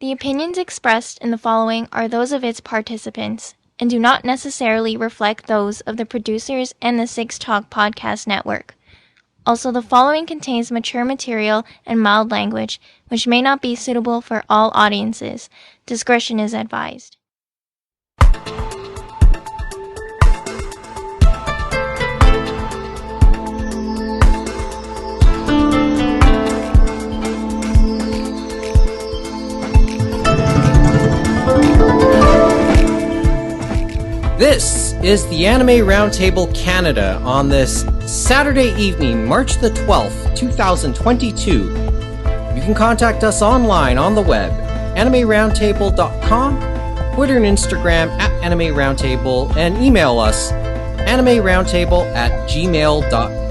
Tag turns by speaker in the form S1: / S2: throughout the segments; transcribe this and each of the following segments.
S1: The opinions expressed in the following are those of its participants and do not necessarily reflect those of the producers and the Six Talk Podcast Network. Also, the following contains mature material and mild language, which may not be suitable for all audiences. Discretion is advised.
S2: This is the Anime Roundtable Canada on this Saturday evening, March the 12th, 2022. You can contact us online on the web, animeroundtable.com, Twitter and Instagram @animeroundtable, and email us, animeroundtable@gmail.com.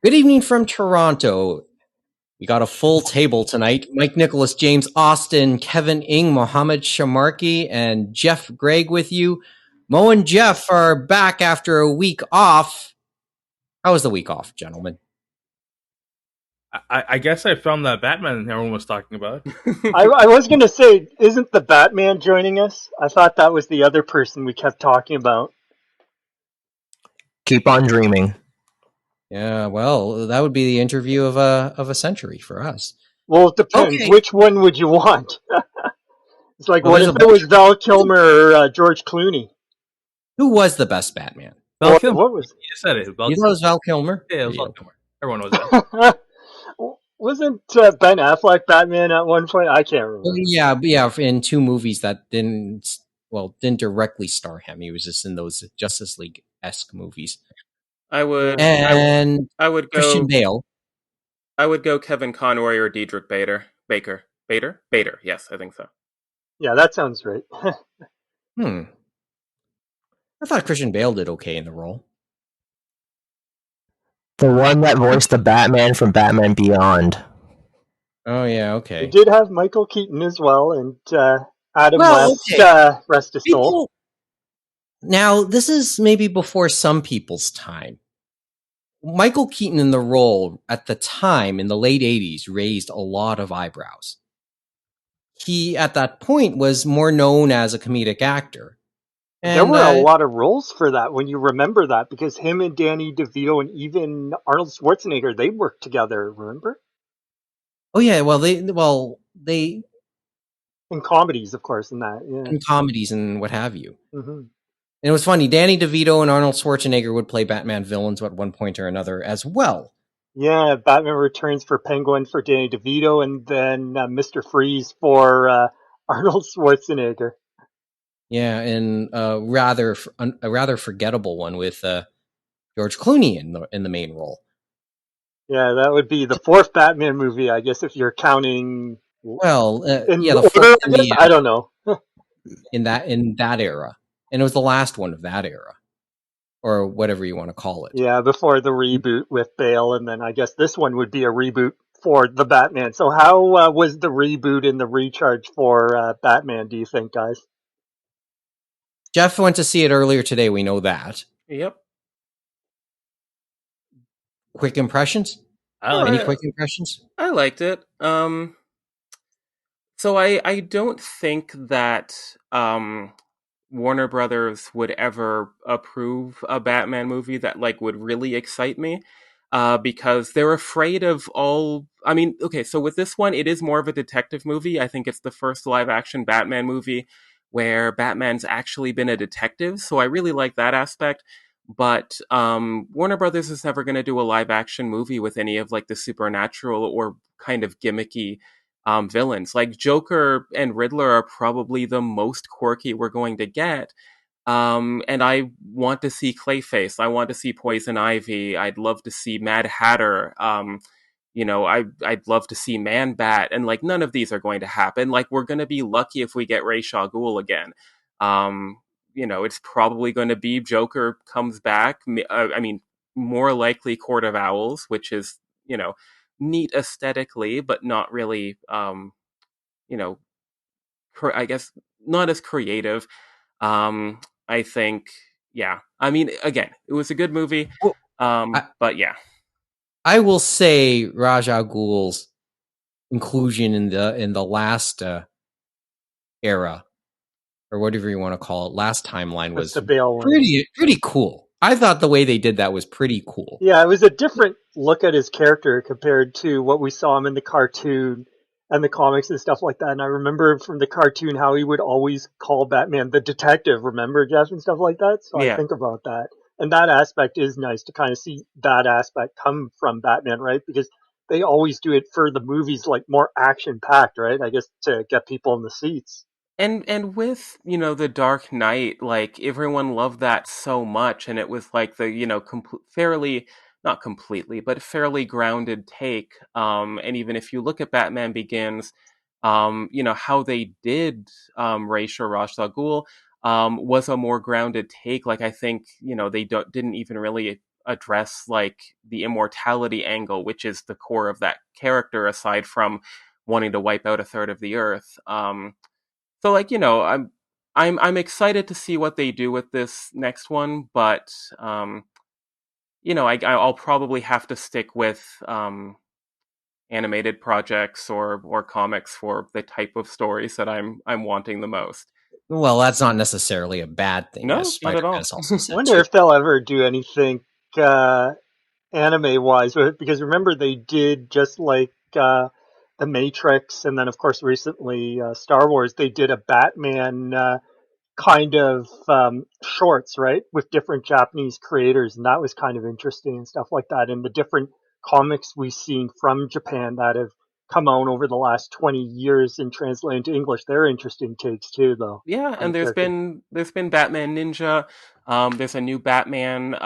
S2: Good evening from Toronto. We got a full table tonight. Mike, Nicolas, James, Austin, Kevin, Ing, Mohamed, Sharmarke, and Geoff Greig with you. Mo and Geoff are back after a week off. How was the week off, gentlemen?
S3: I guess I found that Batman everyone was talking about.
S4: I was going to say, isn't the Batman joining us? I thought that was the other person we kept talking about.
S5: Keep on dreaming.
S2: Yeah, well, that would be the interview of a century for us.
S4: Well, it depends.
S2: Okay.
S4: Which one would you want? It's like,
S2: Well,
S4: what
S2: there's
S4: if
S2: a
S4: it was Val Kilmer or George Clooney?
S2: Who was the best Batman?
S3: Val Kilmer.
S4: What was
S3: You said it.
S2: You thought it was Val Kilmer?
S3: Yeah, it was Val Kilmer. Everyone knows that.
S4: Wasn't Ben Affleck Batman at one point? I can't remember.
S2: Yeah, in two movies that didn't directly star him. He was just in those Justice League-esque movies.
S6: I would go
S2: Christian Bale.
S6: I would go Kevin Conroy or Diedrich Bader. Bader. Yes, I think so.
S4: Yeah, that sounds right.
S2: I thought Christian Bale did okay in the role.
S5: The one that voiced the Batman from Batman Beyond.
S2: Oh yeah, okay.
S4: We did have Michael Keaton as well, and Adam West, rest his soul.
S2: Now, this is maybe before some people's time. Michael Keaton in the role at the time in the late 80s raised a lot of eyebrows. He, at that point, was more known as a comedic actor. And,
S4: there were a lot of roles for that when you remember that, because him and Danny DeVito and even Arnold Schwarzenegger, they worked together, remember?
S2: Oh yeah, they
S4: in comedies, of course, in that. Yeah.
S2: In comedies and what have you.
S4: Mm-hmm.
S2: And it was funny, Danny DeVito and Arnold Schwarzenegger would play Batman villains at one point or another as well.
S4: Yeah, Batman Returns for Penguin for Danny DeVito, and then Mr. Freeze for Arnold Schwarzenegger.
S2: Yeah, and a rather forgettable one with George Clooney in the main role.
S4: Yeah, that would be the fourth Batman movie, I guess, if you're counting.
S2: Well,
S4: the fourth. I don't know.
S2: in that era, and it was the last one of that era, or whatever you want to call it.
S4: Yeah, before the reboot with Bale, and then I guess this one would be a reboot for the Batman. So how was the reboot and the recharge for Batman, do you think, guys?
S2: Geoff went to see it earlier today, we know that.
S6: Yep.
S2: Quick impressions? Any quick impressions?
S6: I liked it. So I don't think that Warner Brothers would ever approve a Batman movie that would really excite me. Because they're afraid of all... I mean, okay, so with this one, it is more of a detective movie. I think it's the first live-action Batman movie where Batman's actually been a detective, so I really like that aspect. But Warner Brothers is never going to do a live-action movie with any of the supernatural or kind of gimmicky villains. Joker and Riddler are probably the most quirky we're going to get. And I want to see Clayface. I want to see Poison Ivy. I'd love to see Mad Hatter. I'd love to see Man Bat. And none of these are going to happen. We're going to be lucky if we get Ra's al Ghul again. It's probably going to be Joker comes back. More likely Court of Owls, which is, neat aesthetically, but not really, you know, I guess not as creative. I think, yeah. I mean, again, it was a good movie.
S2: Well, I,
S6: But yeah.
S2: I will say Ra's al Ghul's inclusion in the last era, or whatever you want to call it, last timeline
S4: That's
S2: was
S4: the Bale one.
S2: pretty cool. I thought the way they did that was pretty cool.
S4: Yeah, it was a different look at his character compared to what we saw him in the cartoon and the comics and stuff like that. And I remember from the cartoon how he would always call Batman the detective, remember, Jeff, and stuff like that? So I
S6: Yeah.
S4: think about that. And that aspect is nice to kind of see that aspect come from Batman, right? Because they always do it for the movies like more action packed, right? I guess to get people in the seats.
S6: And with, the Dark Knight, like everyone loved that so much, and it was like the, fairly, not completely, but fairly grounded take. And even if you look at Batman Begins, how they did Ra's al Ghul was a more grounded take. Like I think, didn't even really address like the immortality angle, which is the core of that character, aside from wanting to wipe out a third of the earth. So like, I'm excited to see what they do with this next one, but I'll probably have to stick with animated projects or comics for the type of stories that I'm wanting the most.
S2: Well, that's not necessarily a bad thing, as
S6: No, not at
S2: Spider-Man
S6: all.
S2: has also
S4: I
S2: said
S4: wonder
S2: too.
S4: if they'll ever do anything uh, anime wise, because remember they did just like the Matrix, and then of course recently Star Wars. They did a Batman kind of shorts, right, with different Japanese creators, and that was kind of interesting and stuff like that. And the different comics we've seen from Japan that have come out over the last 20 years and translated into English, they're interesting takes too, though,
S6: Yeah,
S4: on the
S6: and
S4: character.
S6: there's been Batman Ninja. There's a new Batman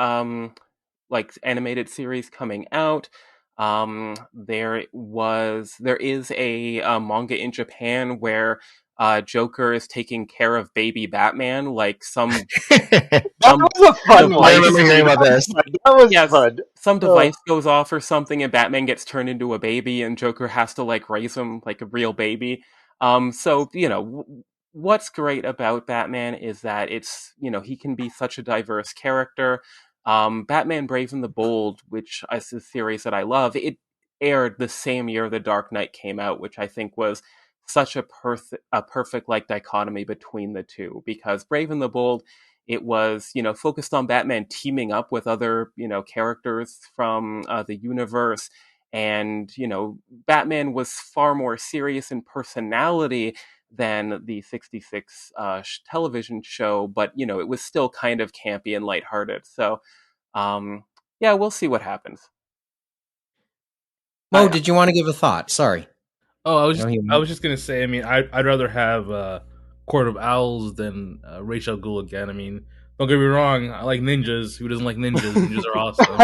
S6: like animated series coming out. There is a manga in Japan where Joker is taking care of baby Batman. Like
S4: That
S6: some
S4: was a fun
S5: I
S4: one.
S6: device,
S5: remember hearing about this.
S4: That was
S6: yes,
S4: fun.
S6: some
S4: Uh,
S6: device goes off or something, and Batman gets turned into a baby, and Joker has to like raise him like a real baby. So what's great about Batman is that it's he can be such a diverse character. Batman Brave and the Bold, which is a series that I love, it aired the same year The Dark Knight came out, which I think was such a perfect like dichotomy between the two, because Brave and the Bold, it was focused on Batman teaming up with other characters from the universe, and Batman was far more serious in personality than the 66 television show, but it was still kind of campy and lighthearted. So yeah, we'll see what happens.
S2: Mo,
S6: I
S2: did you want to give a thought? Sorry.
S3: Oh,
S2: No,
S3: I was just gonna say. I mean, I'd rather have Court of Owls than Rachel Ghoul again. I mean, don't get me wrong. I like ninjas. Who doesn't like ninjas? Ninjas are awesome.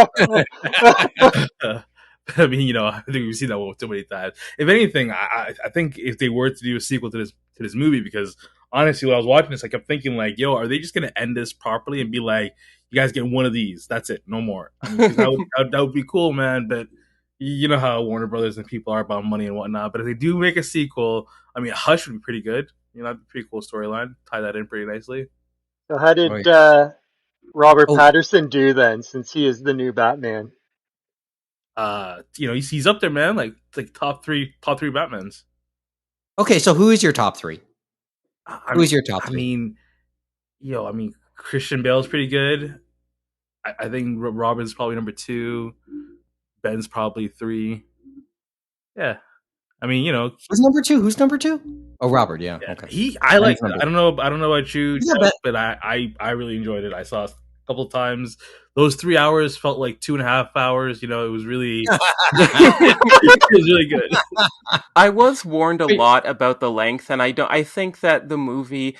S3: I mean, I think we've seen that one so many times. If anything, I think if they were to do a sequel to this movie, because honestly, when I was watching this, I kept thinking like, yo, are they just gonna end this properly and be like, you guys get one of these, that's it, no more? I mean, 'cause that would be cool, man. But you know how Warner Brothers and people are about money and whatnot. But if they do make a sequel, I mean, Hush would be pretty good. That'd be a pretty cool storyline. Tie that in pretty nicely.
S4: so how
S2: Oh,
S4: did
S2: yeah.
S4: Robert
S2: Oh,
S4: Patterson do then, since he is the new Batman?
S3: He's up there, man. Like top three Batmans.
S2: okay. So who is your top three? Who is your top
S3: I
S2: three?
S3: mean, Christian Bale's pretty good. I think Robin's probably number two. Ben's probably three. Yeah, I mean,
S2: Who's number two? Who's number two? Oh, Robert. Yeah.
S3: yeah,
S2: Okay.
S3: I like.
S2: Ben's number
S3: I don't know. I don't know about you,
S2: Yeah,
S3: Jeff, but I really enjoyed it. I saw it a couple of times. Those 3 hours felt like 2.5 hours. It was really, it was really good.
S6: I was warned a lot about the length, and I think that the movie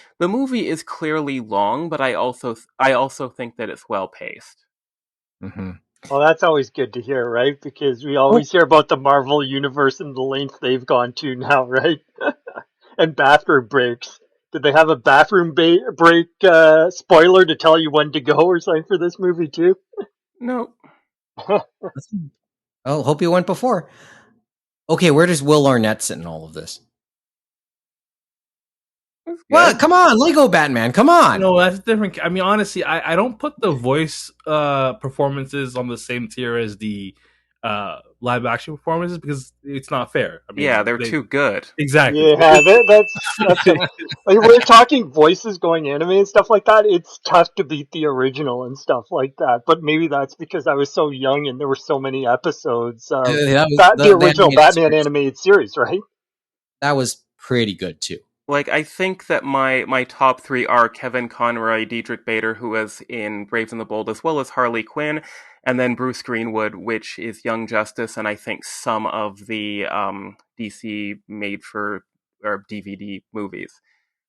S6: is clearly long, but I also think that it's well paced.
S2: Mm-hmm.
S4: Well, that's always good to hear, right? Because we
S2: Oh,
S4: always hear about the Marvel universe and the length they've gone to now, right? And bathroom breaks. Did they have a bathroom break spoiler to tell you when to go or something for this movie too?
S6: No.
S2: oh, hope you went before. Okay, where does Will Arnett sit in all of this?
S6: That's
S2: What?
S6: good.
S2: Come on, Lego Batman, come on!
S3: No, that's different. I mean, honestly, I don't put the voice performances on the same tier as the live action performances because it's not fair. I
S6: Yeah,
S3: mean,
S6: they're too good.
S3: exactly.
S4: Yeah, that's tough. Like we're talking voices going anime and stuff like that. It's tough to beat the original and stuff like that. But maybe that's because I was so young and there were so many episodes of
S2: That was
S4: that the
S2: the
S4: original
S2: animated
S4: Batman
S2: series.
S4: animated series, right?
S2: That was pretty good too.
S6: Like, I think that my top three are Kevin Conroy, Diedrich Bader, who was in Brave and the Bold, as well as Harley Quinn, and then Bruce Greenwood, which is Young Justice, and I think some of the DC made for or DVD movies.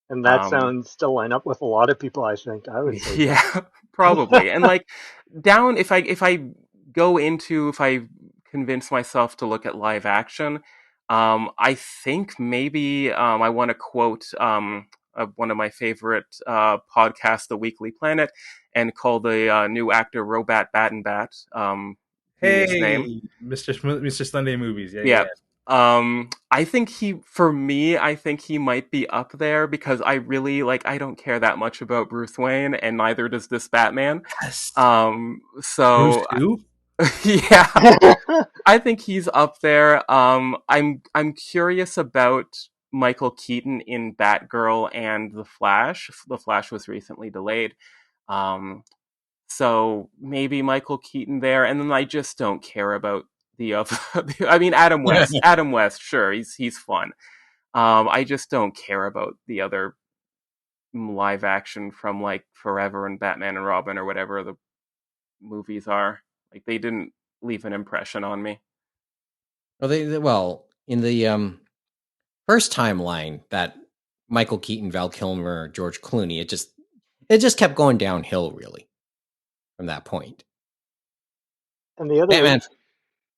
S4: And that
S6: Um,
S4: sounds to line up with a lot of people. I think I would say so.
S6: yeah, probably. And like down, if I go into if I convince myself to look at live action, I think maybe I want to quote one of my favorite podcasts, The Weekly Planet, and call the new actor Robat Battenbat, be his name.
S3: Hey, Mr. Sunday movies. Yeah, yeah,
S6: Yeah. I think for me, I think he might be up there because I really I don't care that much about Bruce Wayne, and neither does this Batman.
S3: yes. Bruce
S6: So
S3: who?
S6: yeah, I think he's up there. I'm curious about Michael Keaton in Batgirl and The Flash. The Flash was recently delayed. Um, so maybe Michael Keaton there, and then I just don't care about the other. I mean, Adam West. Adam West, sure, he's fun. I just don't care about the other live action from like Forever and Batman and Robin or whatever the movies are. Like they didn't leave an impression on me.
S2: Well, in the first timeline that Michael Keaton, Val Kilmer, George Clooney, it just kept going downhill really from that point.
S4: And the other,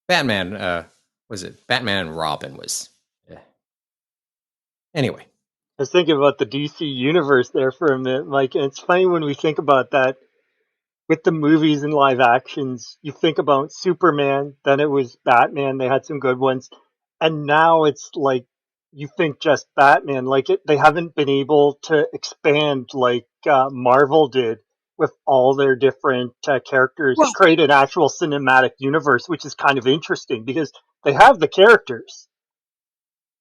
S2: Batman, was it Batman and Robin was anyway.
S4: I was thinking about the DC universe there for a minute, Mike. And it's funny when we think about that with the movies and live actions. You think about Superman, then it was Batman. They had some good ones, and now it's like you think just Batman. Like they haven't been able to expand like Marvel did with all their different characters to
S2: Well,
S4: create an actual cinematic universe, which is kind of interesting because they have the characters.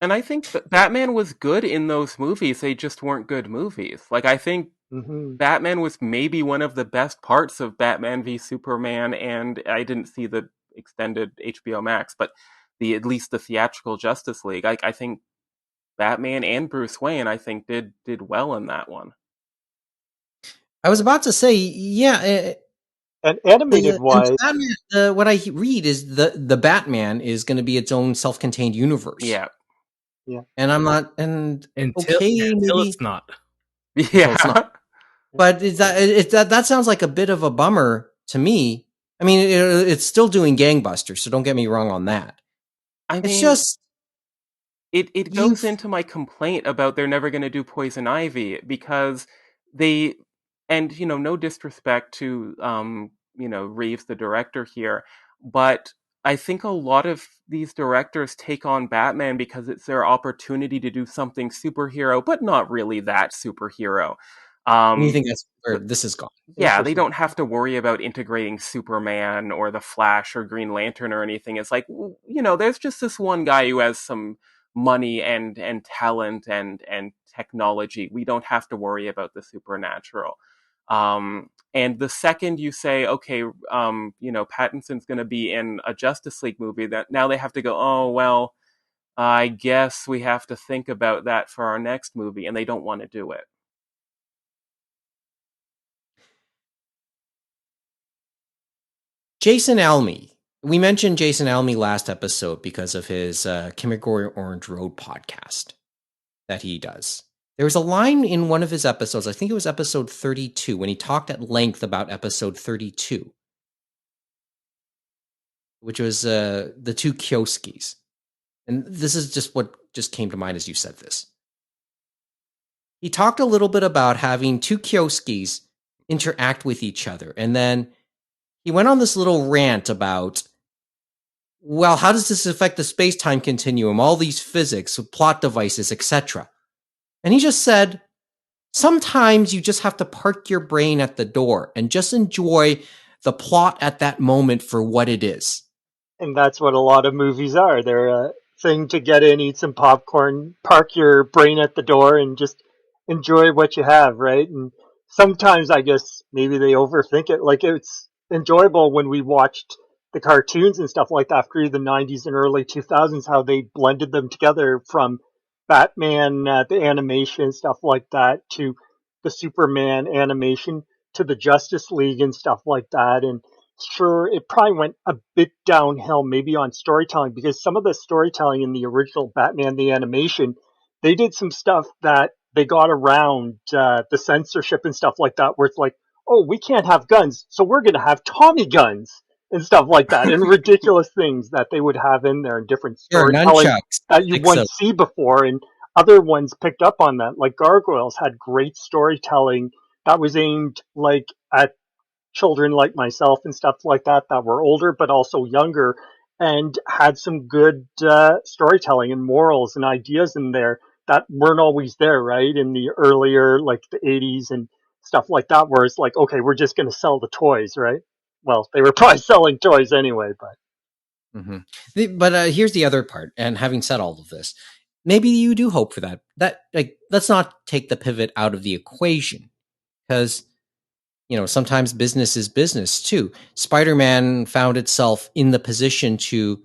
S6: And I think Batman was good in those movies. They just weren't good movies. Like I think
S4: Hmm.
S6: Batman was maybe one of the best parts of Batman v Superman, and I didn't see the extended HBO Max, but the at least the theatrical Justice League. I think Batman and Bruce Wayne, I think did well in that one.
S2: I was about to say, yeah.
S4: And animated
S2: And
S4: wise,
S2: Batman, what I read is the Batman is going to be its own self-contained universe,
S6: Yeah,
S4: yeah.
S2: and I'm not. And
S3: Until
S2: okay,
S3: until
S2: maybe
S3: it's not.
S2: until it's not.
S6: yeah.
S2: But that sounds like a bit of a bummer to me. I mean, it's still doing gangbusters, so don't get me wrong on that.
S6: I
S2: It's
S6: mean,
S2: just
S6: it
S2: you.
S6: goes into my complaint about they're never going to do Poison Ivy because they and no disrespect to Reeves the director here, but I think a lot of these directors take on Batman because it's their opportunity to do something superhero but not really that superhero.
S2: And you
S6: um
S2: think that's where this is gone?
S6: yeah, they
S4: Interesting.
S6: don't have to worry about integrating Superman or the Flash or Green Lantern or anything. It's like, there's just this one guy who has some money and talent and technology. We don't have to worry about the supernatural. And the second you say, okay, Pattinson's going to be in a Justice League movie, that now they have to go, oh well, I guess we have to think about that for our next movie, and they don't want to do it.
S2: Jason Alme. We mentioned Jason Alme last episode because of his Chemical Orange Road podcast that he does. There was a line in one of his episodes, I think it was episode 32, when he talked at length about episode 32, which was the two Kioskis. And this is just what just came to mind as you said this. He talked a little bit about having two Kioskis interact with each other. And then he went on this little rant about well, how does this affect the space-time continuum, all these physics, plot devices, etc.? And he just said, sometimes you just have to park your brain at the door and just enjoy the plot at that moment for what it is.
S4: And that's what a lot of movies are. They're a thing to get in, eat some popcorn, park your brain at the door, and just enjoy what you have, right? And sometimes I guess maybe they overthink it. Like it's enjoyable when we watched the cartoons and stuff like that through the 90s and early 2000s, how they blended them together from Batman, the animation, stuff like that, to the Superman animation, to the Justice League and stuff like that. And sure, it probably went a bit downhill maybe on storytelling, because some of the storytelling in the original Batman the animation, they did some stuff that they got around the censorship and stuff like that, where it's like, oh, we can't have guns, so we're going to have Tommy guns and stuff like that, and ridiculous things that they would have in there, and different
S2: Sure,
S4: storytelling
S2: nunchucks.
S4: that you
S2: Fix 'em.
S4: wouldn't see before. And other ones picked up on that, like Gargoyles had great storytelling that was aimed like at children like myself and stuff like that, that were older but also younger, and had some good storytelling and morals and ideas in there that weren't always there, right? In the earlier, like the 80s and stuff like that, where it's like, okay, we're just going to sell the toys, right? Well, they were probably selling toys anyway, but.
S2: But here's the other part. And having said all of this, maybe you do hope for that. That, like, let's not take the pivot out of the equation, because sometimes business is business too. Spider-Man found itself in the position to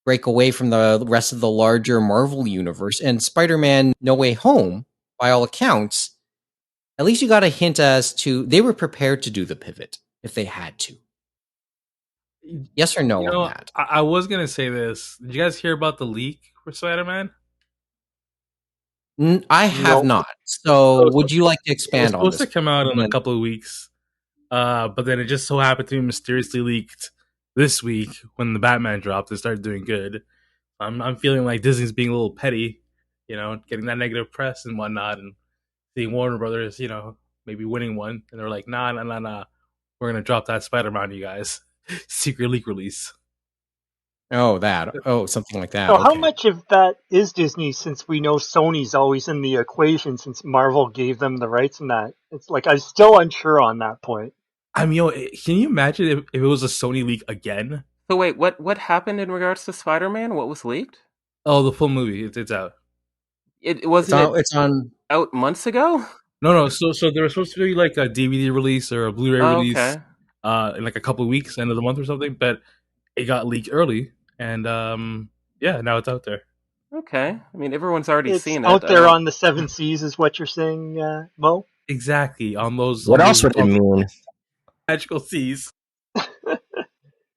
S2: break away from the rest of the larger Marvel universe, and Spider-Man No Way Home, by all accounts, at least you got a hint as to they were prepared to do the pivot if they had to. Yes or no on that?
S3: I was gonna say this. Did you guys hear about the leak for Spider-Man?
S2: I have not. So would you like to
S3: It was
S2: expand on
S3: supposed
S2: this?
S3: to come out in a couple of weeks, but then it just so happened to be mysteriously leaked this week when the Batman dropped. It started doing good. I'm feeling like Disney's being a little petty, getting that negative press and whatnot, and seeing Warner Brothers, maybe winning one, and they're like, nah, we're gonna drop that Spider-Man, you guys, secret leak release.
S2: Something like that.
S4: So how
S2: Okay.
S4: much of that is Disney, since we know Sony's always in the equation, since Marvel gave them the rights in that? It's like, I'm still unsure on that point.
S3: I mean, can you imagine if it was a Sony leak again?
S6: So wait, what happened in regards to Spider-Man? What was leaked?
S3: Oh, the full movie, it's out.
S6: It wasn't
S2: It's on
S6: out months ago?
S3: No. So there was supposed to be like a DVD release or a Blu-ray release,
S6: Okay.
S3: in like a couple of weeks, end of the month or something. But it got leaked early, and yeah, now it's out there.
S6: Okay. I mean, everyone's already
S4: It's
S6: seen it.
S4: out there on the 7 Seas, is what you're saying, Mo?
S3: Exactly, on those.
S5: What
S3: on
S5: else
S3: those
S5: would it mean?
S3: magical seas.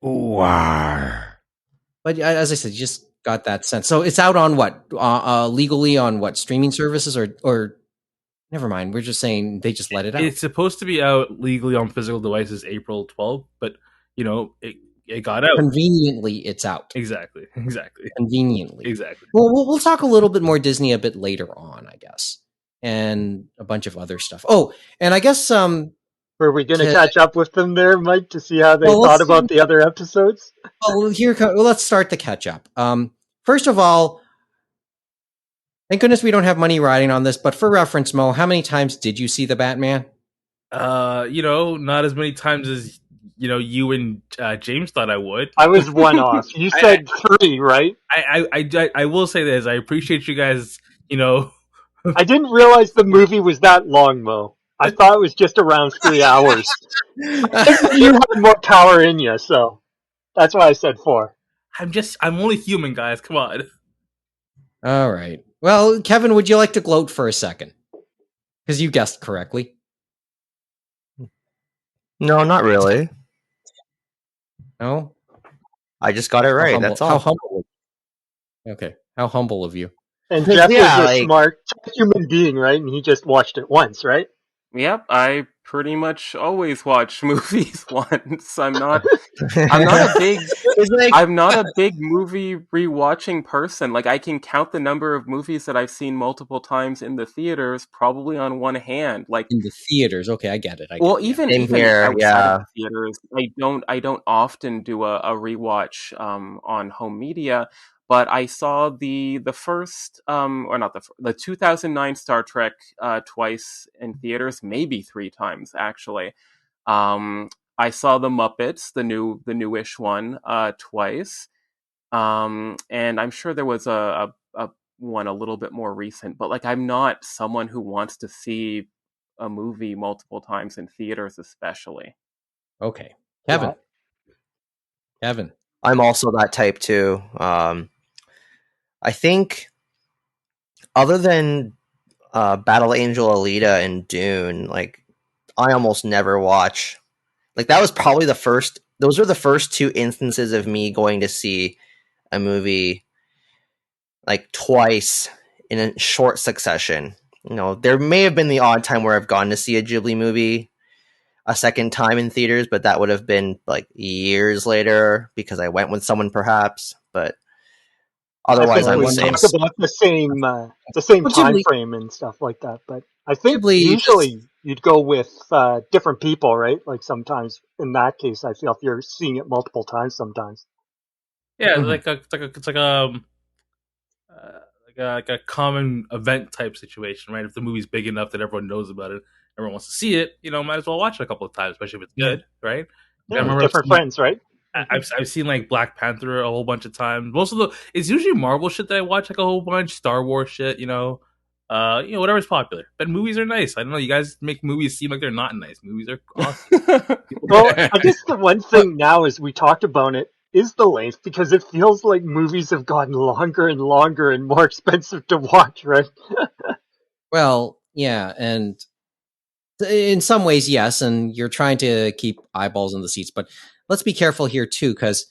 S2: But as I said, you just got that sense. So it's out on what? Legally on what? Streaming services or never mind. We're just saying they just let it out.
S3: It's supposed to be out legally on physical devices April 12th, but it got out.
S2: Conveniently, it's out.
S3: Exactly.
S2: Conveniently.
S3: Exactly.
S2: Well, we'll talk a little bit more Disney a bit later on, I guess, and a bunch of other stuff. Oh, and I guess
S4: Were we going to catch up with them there, Mike, to see how they thought about the other episodes?
S2: Let's start the catch up. First of all, thank goodness we don't have money riding on this, but for reference, Mo, how many times did you see the Batman?
S3: Not as many times as you and James thought I would.
S4: I was one off. You said 3, right?
S3: I will say this. I appreciate you guys.
S4: I didn't realize the movie was that long, Mo. I thought it was just around 3 hours. You had more power in you, so that's why I said 4.
S3: I'm only human, guys. Come on.
S2: All right. Well, Kevin, would you like to gloat for a second? Because you guessed correctly.
S5: No, not really.
S2: No?
S5: I just got it right. That's all.
S2: How humble. Okay. How humble of you.
S4: And Jeff is a smart human being, right? And he just watched it once, right?
S6: Yep, I pretty much always watch movies once. I'm not a big
S5: It's like
S6: I'm not a big movie rewatching person. Like, I can count the number of movies that I've seen multiple times in the theaters probably on one hand. Like,
S2: in the theaters. Okay, I get it.
S6: well,
S2: Yeah.
S6: even
S5: same here.
S6: outside of
S5: Yeah,
S6: the theaters, I don't often do a rewatch on home media. But I saw the first or not the 2009 Star Trek twice in theaters, maybe three times actually. Um, I saw the Muppets, the newish one, twice. And I'm sure there was a one a little bit more recent, but like, I'm not someone who wants to see a movie multiple times in theaters, especially.
S2: Okay,
S4: Yeah.
S2: Kevin.
S5: I'm also that type too. I think other than Battle Angel Alita and Dune, like I almost never watch. Like that was probably the first. Those were the first two instances of me going to see a movie like twice in a short succession. You know, there may have been the odd time where I've gone to see a Ghibli movie a second time in theaters, but that would have been like years later because I went with someone perhaps. But
S4: I
S5: otherwise,
S4: think
S5: I'm the
S4: we
S5: same.
S4: talk about the same
S2: Well,
S4: time
S2: Ghibli.
S4: frame and stuff like that. But I think
S2: Ghibli.
S4: usually you'd go with different people, right? Like sometimes in that case, I feel if you're seeing it multiple times, sometimes.
S3: Yeah,
S2: Mhm.
S3: it's like a common event type situation, right? If the movie's big enough that everyone knows about it, everyone wants to see it, might as well watch it a couple of times, especially if it's good, right? I
S4: Yeah, with
S3: remember
S4: different friends, right? Hmm.
S3: I've seen like Black Panther a whole bunch of times. Most of the it's usually Marvel shit that I watch like a whole bunch, Star Wars shit, whatever's popular. But movies are nice. I don't know, you guys make movies seem like they're not nice. Movies are awesome.
S4: Well, I guess the one thing now is we talked about it is the length because it feels like movies have gotten longer and longer and more expensive to watch, right?
S2: Well, yeah, and in some ways, yes, and you're trying to keep eyeballs in the seats, but let's be careful here too, because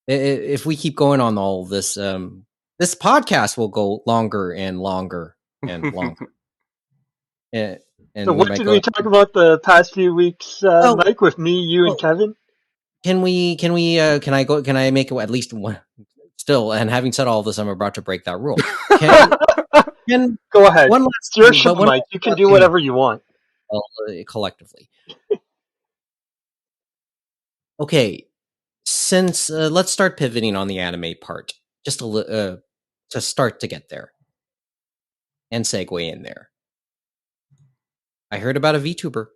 S2: if we keep going on all this, this podcast will go longer and longer and longer, and,
S4: So
S2: and we
S4: what
S2: might
S4: did
S2: go.
S4: we talk about the past few weeks,
S2: Well,
S4: Mike, with me, you, and
S2: well,
S4: Kevin?
S2: can I go? Can I make at least one? Still, and having said all this, I'm about to break that rule. Can
S4: Go ahead.
S2: one
S4: It's
S2: last
S4: your
S2: thing,
S4: show,
S2: but one
S4: Mike. You can
S2: last
S4: do
S2: thing
S4: whatever you want.
S2: collectively. Okay, since let's start pivoting on the anime part, just to start to get there and segue in there. I heard about a VTuber.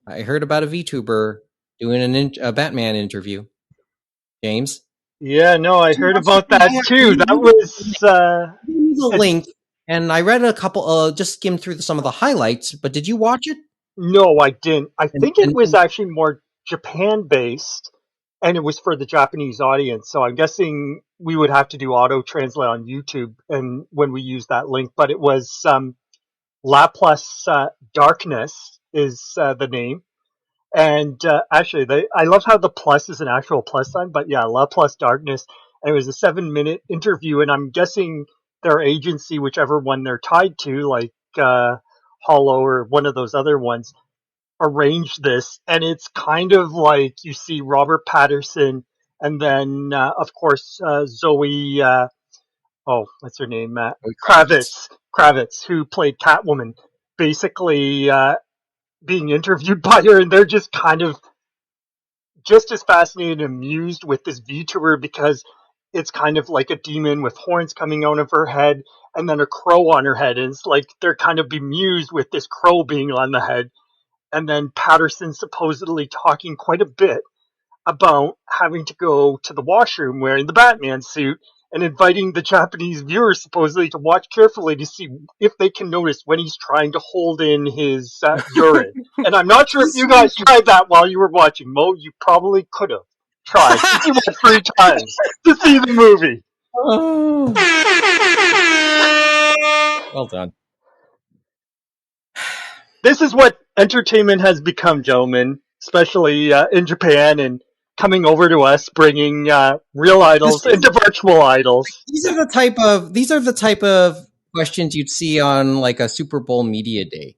S2: I heard about a VTuber doing a Batman interview. James,
S4: Yeah, no, I
S2: did you
S4: heard
S2: watch the
S4: about
S2: thing?
S4: that too. That was
S2: Give me the
S4: it's
S2: link, and I read a couple. Just skimmed through some of the highlights. But did you watch it?
S4: no, I didn't. I
S2: And,
S4: think it
S2: and
S4: was actually more Japan based and it was for the Japanese audience. So I'm guessing we would have to do auto translate on YouTube and when we use that link, but it was Laplace Darkness is the name. And actually, I love how the plus is an actual plus sign, but yeah, La Plus Darkness. And it was a 7-minute interview, and I'm guessing their agency, whichever one they're tied to, like Hollow or one of those other ones, arranged this. And it's kind of like you see Robert Patterson, and then of course Zoe. What's her name? Kravitz, who played Catwoman, basically being interviewed by her, and they're just kind of just as fascinated and amused with this VTuber because it's kind of like a demon with horns coming out of her head and then a crow on her head. And it's like they're kind of bemused with this crow being on the head. And then Patterson supposedly talking quite a bit about having to go to the washroom wearing the Batman suit and inviting the Japanese viewers supposedly to watch carefully to see if they can notice when he's trying to hold in his urine. And I'm not sure if you guys tried that while you were watching. Mo, you probably could have tried because you went 3 times to see the movie.
S2: Oh, well done.
S4: This is what entertainment has become, gentlemen, especially in Japan and coming over to us, bringing real
S2: This
S4: idols
S2: is
S4: into virtual idols.
S2: these are the type of questions you'd see on like a Super Bowl media day.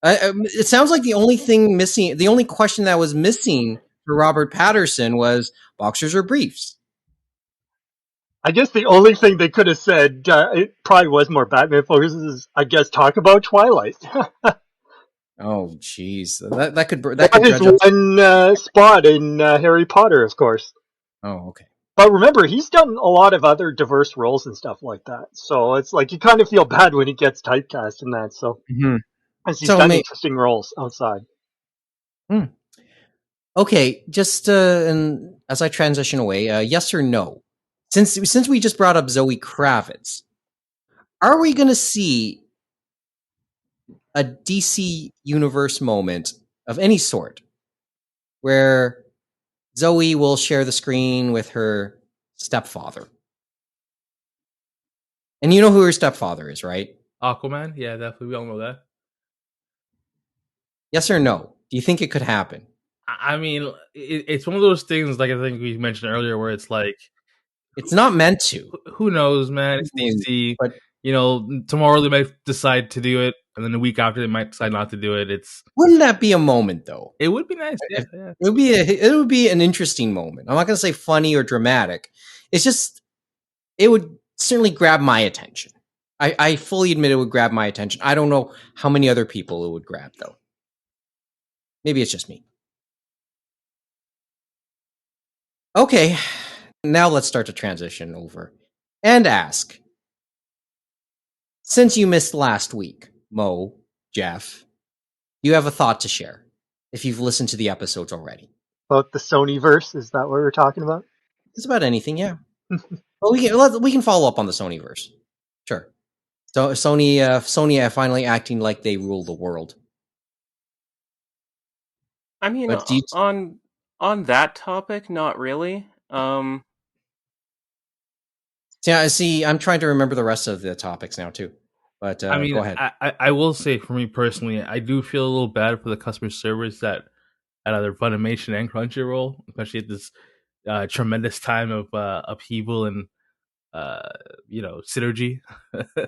S2: It sounds like the only thing missing, the only question that was missing for Robert Patterson was boxers or briefs.
S4: I guess the only thing they could have said, it probably was more Batman focused, is, I guess, talk about Twilight.
S2: Oh, jeez, that could
S4: Or his
S2: dredge up.
S4: one spot in Harry Potter, of course.
S2: Oh, okay.
S4: But remember, he's done a lot of other diverse roles and stuff like that. So it's like you kind of feel bad when he gets typecast in that. So,
S2: Mm-hmm.
S4: as he's
S2: So,
S4: done interesting roles outside.
S2: Okay, just and as I transition away, yes or no? Since we just brought up Zoe Kravitz, are we going to see a DC universe moment of any sort where Zoe will share the screen with her stepfather? And you know who her stepfather is, right?
S3: Aquaman, yeah, definitely, we all know that.
S2: Yes or no? Do you think it could happen?
S3: I mean, it's one of those things, like I think we mentioned earlier, where it's like,
S2: It's not meant to.
S3: who knows, man? It's
S2: I mean,
S3: DC.
S2: but
S3: You know, tomorrow they might decide to do it, and then the week after they might decide not to do it.
S2: wouldn't that be a moment, though?
S3: It would be nice, yeah, yeah.
S2: It would be an interesting moment. I'm not going to say funny or dramatic. It's just it would certainly grab my attention. I fully admit it would grab my attention. I don't know how many other people it would grab, though. Maybe it's just me. Okay, now let's start to transition over and ask. Since you missed last week, Mo, Geoff, you have a thought to share if you've listened to the episodes already.
S4: About the Sonyverse, is that what we're talking about?
S2: It's about anything, yeah. Well, we can follow up on the Sonyverse. Sure. So Sony finally acting like they rule the world.
S6: I mean,
S2: But do you,
S6: on that topic, not really.
S2: yeah, see, I'm trying to remember the rest of the topics now too. But
S3: I mean,
S2: go ahead.
S3: I will say, for me personally, I do feel a little bad for the customer service that at either Funimation and Crunchyroll, especially at this tremendous time of upheaval and synergy.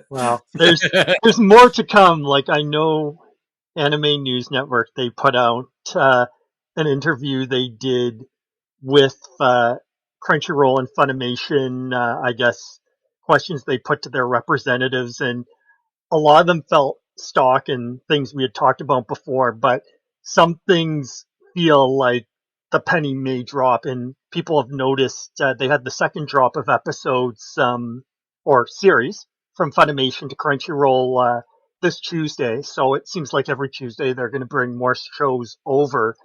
S4: Well, there's more to come. Like, I know Anime News Network, they put out an interview they did with Crunchyroll and Funimation. I guess questions they put to their representatives, and a lot of them felt stock and things we had talked about before, but some things feel like the penny may drop, and people have noticed they had the second drop of episodes or series from Funimation to Crunchyroll this Tuesday. So it seems like every Tuesday they're going to bring more shows over,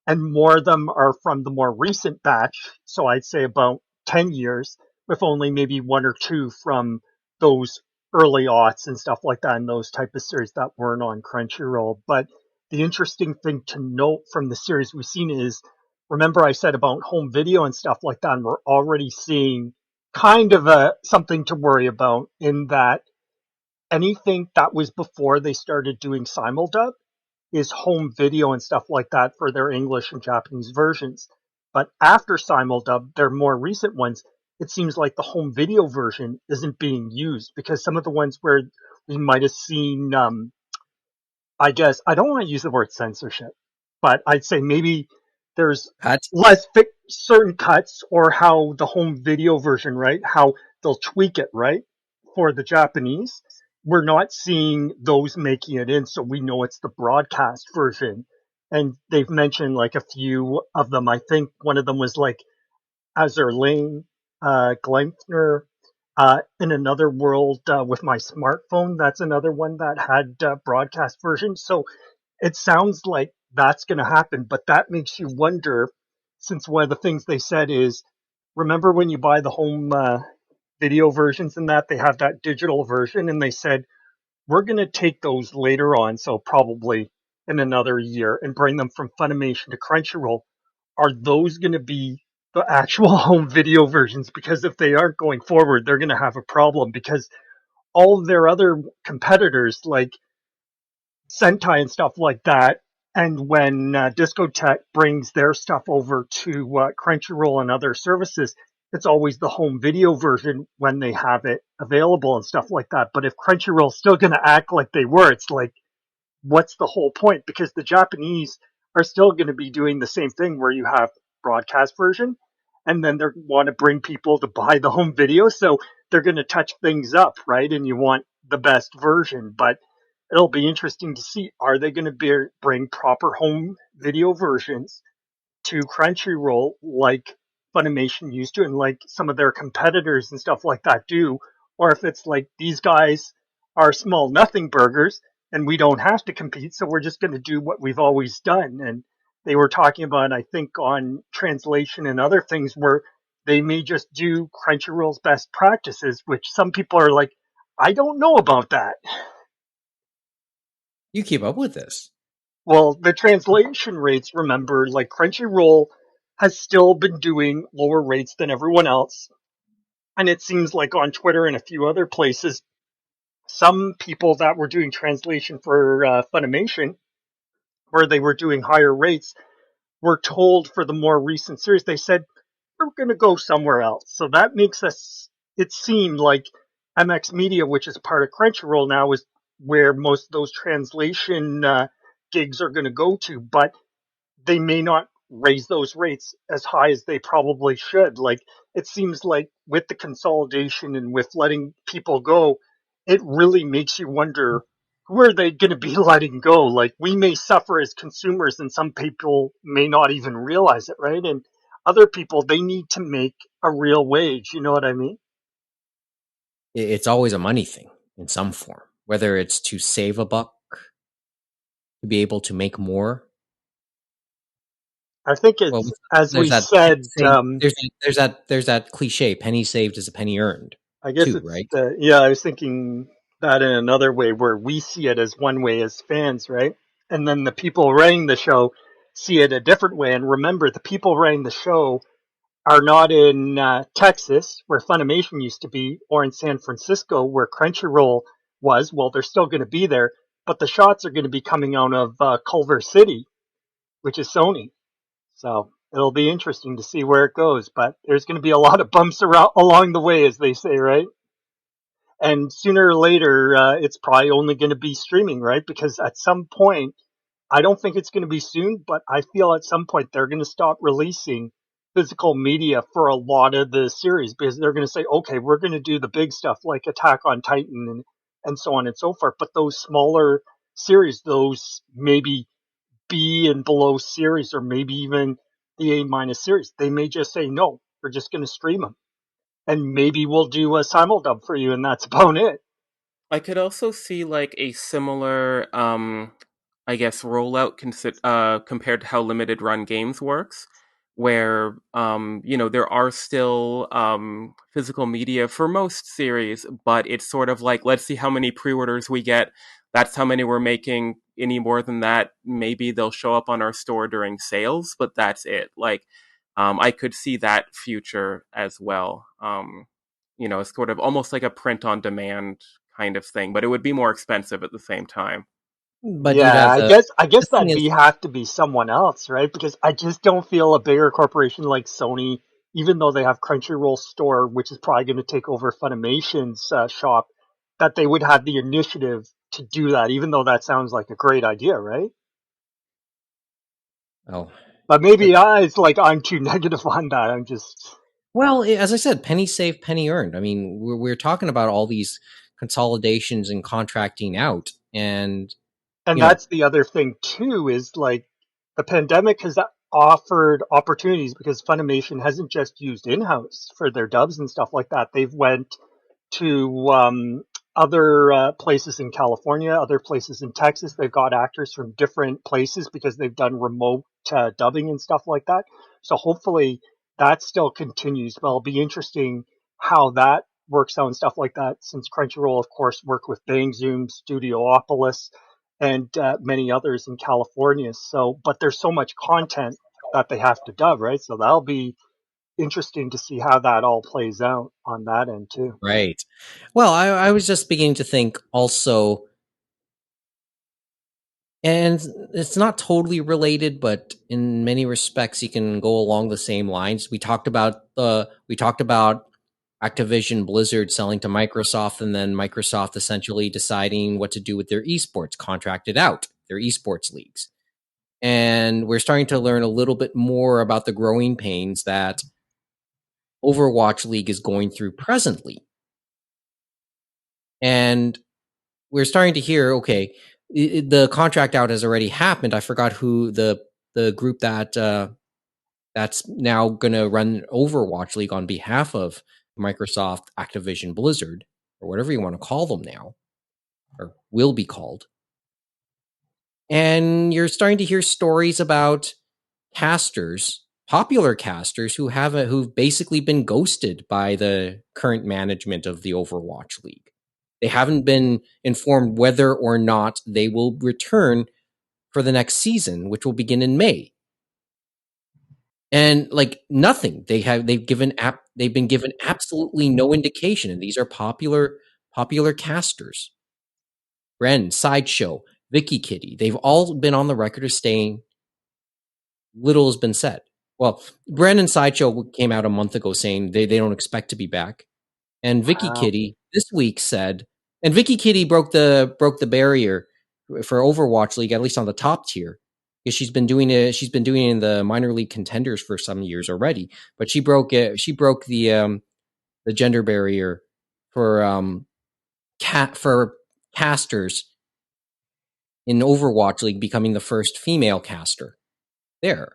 S4: and more of them are from the more recent batch. So I'd say about 10 years, with only maybe one or two from those early aughts and stuff like that, and those type of series that weren't on Crunchyroll. But the interesting thing to note from the series we've seen is, remember I said about home video and stuff like that, and we're already seeing kind of something to worry about, in that anything that was before they started doing simuldub is home video and stuff like that for their English and Japanese versions. But after simuldub, their more recent ones, it seems like the home video version isn't being used, because some of the ones where we might have seen, I guess, I don't want to use the word censorship, but I'd say maybe there's
S2: Pat?
S4: less certain cuts, or how the home video version, right? How they'll tweak it, right? For the Japanese, we're not seeing those making it in, so we know it's the broadcast version. And they've mentioned like a few of them. I think one of them was like Azur Lane, Gleipnir, in another world with my smartphone. That's another one that had broadcast version. So it sounds like that's going to happen, but that makes you wonder, since one of the things they said is, remember when you buy the home video versions and that they have that digital version, and they said, we're going to take those later on, so probably in another year, and bring them from Funimation to Crunchyroll. Are those going to be the actual home video versions? Because if they aren't going forward, they're going to have a problem, because all of their other competitors, like Sentai and stuff like that, and when Discotech brings their stuff over to Crunchyroll and other services, it's always the home video version when they have it available and stuff like that. But if Crunchyroll's still going to act like they were, it's like what's the whole point? Because the Japanese are still going to be doing the same thing where you have broadcast version and then they want to bring people to buy the home video. So they're going to touch things up, right? And you want the best version, but it'll be interesting to see, are they going to bring proper home video versions to Crunchyroll like Funimation used to and like some of their competitors and stuff like that do, or if it's like these guys are small nothing burgers and we don't have to compete, so we're just going to do what we've always done. And they were talking about, I think, on translation and other things where they may just do Crunchyroll's best practices, which some people are like, I don't know about that.
S2: You keep up with this.
S4: Well, the translation rates, remember, like Crunchyroll has still been doing lower rates than everyone else. And it seems like on Twitter and a few other places, some people that were doing translation for Funimation, where they were doing higher rates, were told for the more recent series, they said, we're going to go somewhere else. So that makes it seem like MX Media, which is part of Crunchyroll now, is where most of those translation gigs are going to go to. But they may not raise those rates as high as they probably should. Like, it seems like with the consolidation and with letting people go, it really makes you wonder, who are they going to be letting go? Like, we may suffer as consumers and some people may not even realize it, right? And other people, they need to make a real wage. You know what I mean?
S2: It's always a money thing in some form, whether it's to save a buck, to be able to make more.
S4: I think
S2: Well,
S4: it's, as
S2: there's
S4: we
S2: that
S4: said,
S2: there's that cliche, penny saved is a penny earned,
S4: I guess
S2: too,
S4: it's
S2: right?
S4: yeah, I was thinking that in another way where we see it as one way as fans, right? And then the people running the show see it a different way. And remember, the people running the show are not in Texas, where Funimation used to be, or in San Francisco, where Crunchyroll was. Well, they're still going to be there, but the shots are going to be coming out of Culver City, which is Sony. So it'll be interesting to see where it goes. But there's going to be a lot of bumps around along the way, as they say, right? And sooner or later, it's probably only going to be streaming, right? Because at some point, I don't think it's going to be soon, but I feel at some point they're going to stop releasing physical media for a lot of the series because they're going to say, okay, we're going to do the big stuff like Attack on Titan and so on and so forth. But those smaller series, those maybe B and below series, or maybe even the A minus series, they may just say, no, we're just going to stream them. And maybe we'll do a simuldub for you, and that's about it.
S6: I could also see like a similar, I guess, rollout compared to how limited run games works, where there are still physical media for most series, but it's sort of like, let's see how many pre-orders we get. That's how many we're making. Any more than that, maybe they'll show up on our store during sales, but that's it. Like, I could see that future as well. It's sort of almost like a print on demand kind of thing, but it would be more expensive at the same time.
S2: But you'd
S4: Yeah,
S2: have
S4: I guess
S2: the thing
S4: that'd
S2: is,
S4: be have to be someone else, right? Because I just don't feel a bigger corporation like Sony, even though they have Crunchyroll store, which is probably going to take over Funimation's shop, that they would have the initiative to do that. Even though that sounds like a great idea, right?
S2: oh,
S4: But maybe it's like I'm too negative on that. I'm just,
S2: well, as I said, penny saved, penny earned. I mean, we're talking about all these consolidations and contracting out, and
S4: and
S2: you know,
S4: that's the other thing too, is like the pandemic has offered opportunities because Funimation hasn't just used in-house for their dubs and stuff like that. They've went to other places in California, other places in Texas. They've got actors from different places because they've done remote dubbing and stuff like that. So hopefully that still continues. But it'll be interesting how that works out and stuff like that, since Crunchyroll, of course, worked with Bang Zoom, Studiopolis, and many others in California. So, but there's so much content that they have to dub, right? So that'll be interesting to see how that all plays out on that end too.
S2: right. Well, I was just beginning to think also, and it's not totally related, but in many respects, you can go along the same lines. We talked about Activision Blizzard selling to Microsoft, and then Microsoft essentially deciding what to do with their esports, contracted out their esports leagues. And we're starting to learn a little bit more about the growing pains that Overwatch League is going through presently. And we're starting to hear, okay, the contract out has already happened. I forgot who the group that that's now going to run Overwatch League on behalf of Microsoft, Activision Blizzard, or whatever you want to call them now, or will be called. And you're starting to hear stories about casters, popular casters, who've basically been ghosted by the current management of the Overwatch League. They haven't been informed whether or not they will return for the next season, which will begin in May. And like nothing, they've been given absolutely no indication. And these are popular casters. Ren, Sideshow, Vicky Kitty, they've all been on the record as saying little has been said. Well, Bren and Sideshow came out a month ago saying they don't expect to be back. And Vicky Kitty this week said, and Vicky Kitty broke the barrier for Overwatch League, at least on the top tier, because she's been doing it in the minor league contenders for some years already. But she broke the gender barrier for casters in Overwatch League, becoming the first female caster there.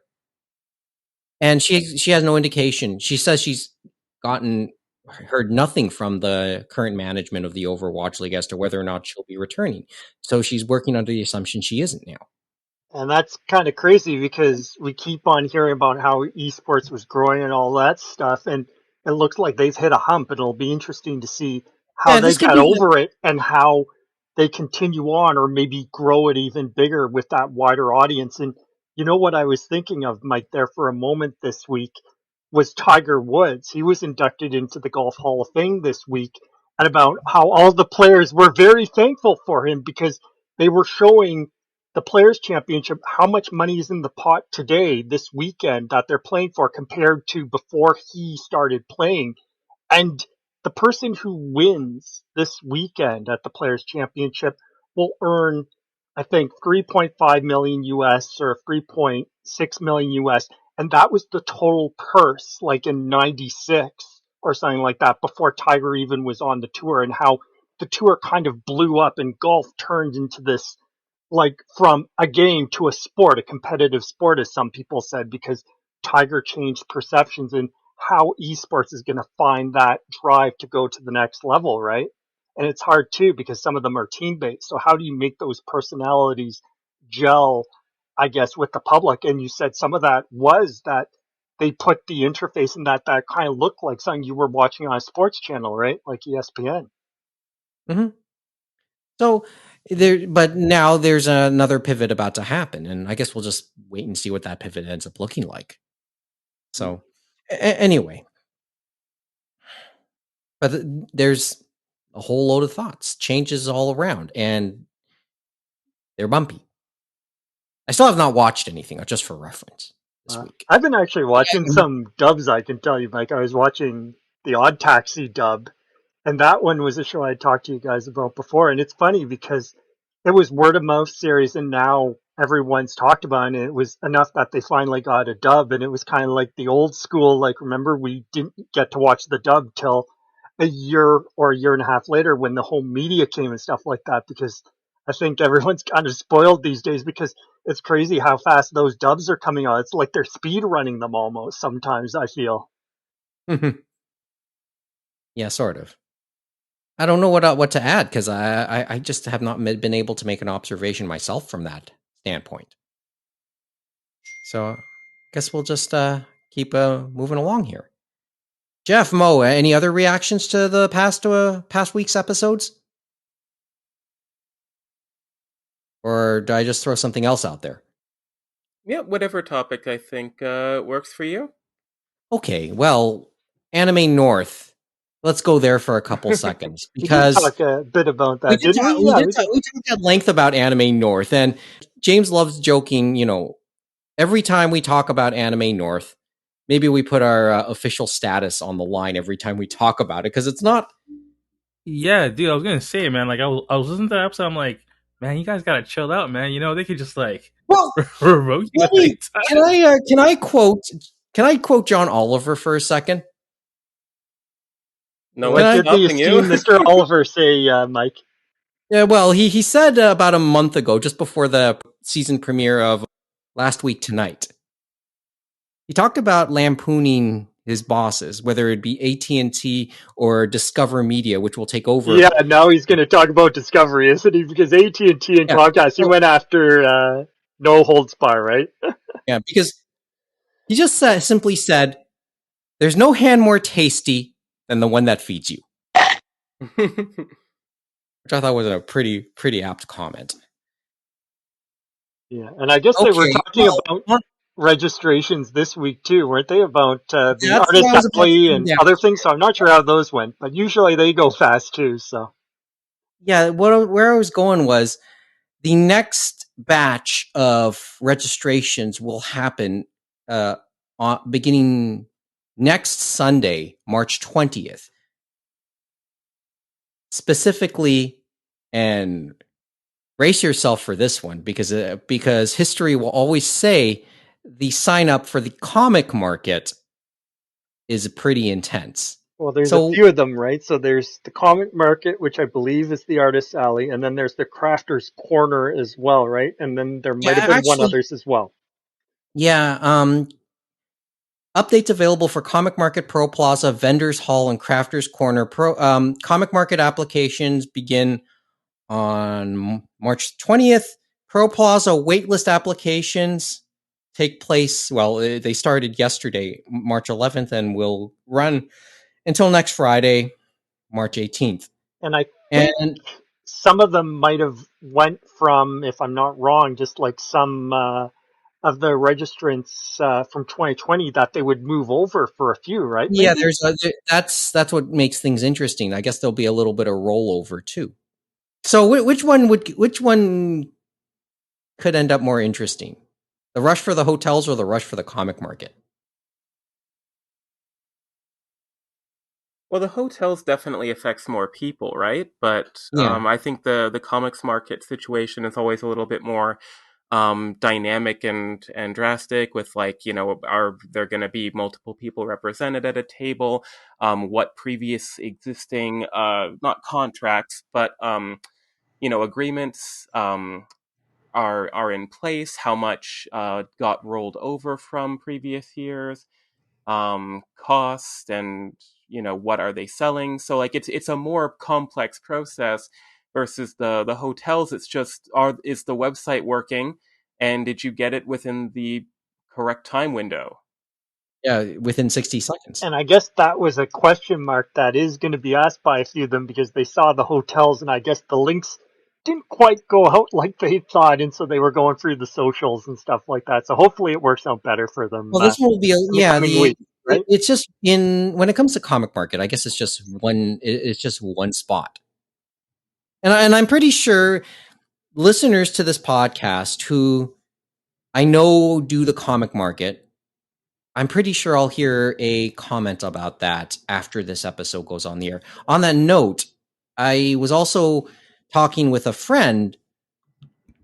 S2: And she has no indication. She says she's heard nothing from the current management of the Overwatch League as to whether or not she'll be returning. So she's working under the assumption she isn't now.
S4: And that's kind of crazy because we keep on hearing about how esports was growing and all that stuff. And it looks like they've hit a hump. And it'll be interesting to see how they got over it and how they continue on, or maybe grow it even bigger with that wider audience. And you know what I was thinking of, Mike, there for a moment this week was Tiger Woods. He was inducted into the Golf Hall of Fame this week, and about how all the players were very thankful for him because they were showing the Players' Championship how much money is in the pot today, this weekend, that they're playing for compared to before he started playing. And the person who wins this weekend at the Players' Championship will earn, I think, 3.5 million US or 3.6 million US. And that was the total purse, like in 96 or something like that, before Tiger even was on the tour, and how the tour kind of blew up and golf turned into this, like, from a game to a sport, a competitive sport, as some people said, because Tiger changed perceptions and how esports is going to find that drive to go to the next level, right? And it's hard too because some of them are team based. So how do you make those personalities gel, I guess, with the public? And you said some of that was that they put the interface in that kind of looked like something you were watching on a sports channel, right? Like ESPN.
S2: Mm-hmm. So but now there's another pivot about to happen, and I guess we'll just wait and see what that pivot ends up looking like. So anyway, but there's a whole load of thoughts, changes all around, and they're bumpy. I still have not watched anything, just for reference, this week.
S4: I've been actually watching some dubs, I can tell you, Mike. I was watching the Odd Taxi dub, and that one was a show I talked to you guys about before. And it's funny because it was word of mouth series, and now everyone's talked about it. And it was enough that they finally got a dub, and it was kind of like the old school. Like, remember, we didn't get to watch the dub till a year or a year and a half later when the home media came and stuff like that, because I think everyone's kind of spoiled these days because it's crazy how fast those dubs are coming out. It's like they're speed running them almost sometimes, I feel.
S2: Yeah, sort of. I don't know what to add because I just have not been able to make an observation myself from that standpoint. So I guess we'll just keep moving along here. Jeff, Mo, any other reactions to the past week's episodes? Or did I just throw something else out there?
S6: Yeah, whatever topic I think works for you.
S2: Okay, well, Anime North. Let's go there for a couple seconds because
S4: we did talk a bit about that.
S2: We talked at length about Anime North, and James loves joking. You know, every time we talk about Anime North, maybe we put our official status on the line every time we talk about it, because it's not.
S3: Yeah, dude, I was gonna say, man, like I was listening to that episode, I'm like, man, you guys gotta chill out, man. You know, they could just like
S2: Well,
S3: revoke you
S2: let
S3: at any
S2: me.
S3: time.
S2: Can I quote John Oliver for a second?
S6: No
S4: What
S6: one's
S2: Can I?
S4: did the
S6: stopping you.
S4: esteemed Mr. Oliver say, Mike?
S2: Yeah, well, he said about a month ago, just before the season premiere of Last Week Tonight, he talked about lampooning his bosses, whether it be AT&T or Discover Media, which will take over.
S4: Yeah, now he's going to talk about Discovery, isn't he? Because AT&T and
S2: Yeah.
S4: Comcast, he went after No Holds Bar, right?
S2: Yeah, because he just simply said, "There's no hand more tasty than the one that feeds you," which I thought was a pretty apt comment.
S4: Yeah, and I guess they were talking about registrations this week too, weren't they? About the
S2: that's what
S4: Artist
S2: I was about to
S4: Alley
S2: say
S4: and
S2: next.
S4: other things. So I'm not sure how those went, but usually they go fast too. So
S2: Yeah, where I was going was the next batch of registrations will happen beginning next Sunday, March 20th. Specifically, and brace yourself for this one, because history will always say the sign up for the comic market is pretty intense.
S4: well, there's a few of them, right? So there's the Comic Market, which I believe is the Artist Alley, and then there's the Crafters Corner as well, right? And then there might have been one others as well.
S2: Yeah, updates available for Comic Market, Pro Plaza, Vendors Hall, and Crafters Corner. Comic Market applications begin on March 20th. Pro Plaza waitlist applications take place, well, they started yesterday, March 11th, and will run until next Friday, March 18th.
S4: And I think some of them might have went from, if I'm not wrong, just like some of the registrants from 2020 that they would move over for a few, right? Maybe?
S2: Yeah, that's what makes things interesting. I guess there'll be a little bit of rollover too. So which one could end up more interesting? The rush for the hotels or the rush for the comic market?
S6: Well, the hotels definitely affects more people, right? But
S2: Yeah.
S6: I think the comics market situation is always a little bit more dynamic and drastic. With, like, are there going to be multiple people represented at a table? What previous existing not contracts, but agreements are in place? How much got rolled over from previous years? Cost, and what are they selling? So, like, it's a more complex process versus the hotels. It's just, is the website working, and did you get it within the correct time window?
S2: Yeah, within 60 seconds.
S4: And I guess that was a question mark that is going to be asked by a few of them, because they saw the hotels and I guess the links didn't quite go out like they thought, and so they were going through the socials and stuff like that. So hopefully it works out better for them.
S2: Well, this will be
S4: coming week, right?
S2: It's just when it comes to comic market, I guess it's just one spot, and I'm pretty sure listeners to this podcast who I know do the comic market, I'm pretty sure I'll hear a comment about that after this episode goes on the air. On that note, I was also talking with a friend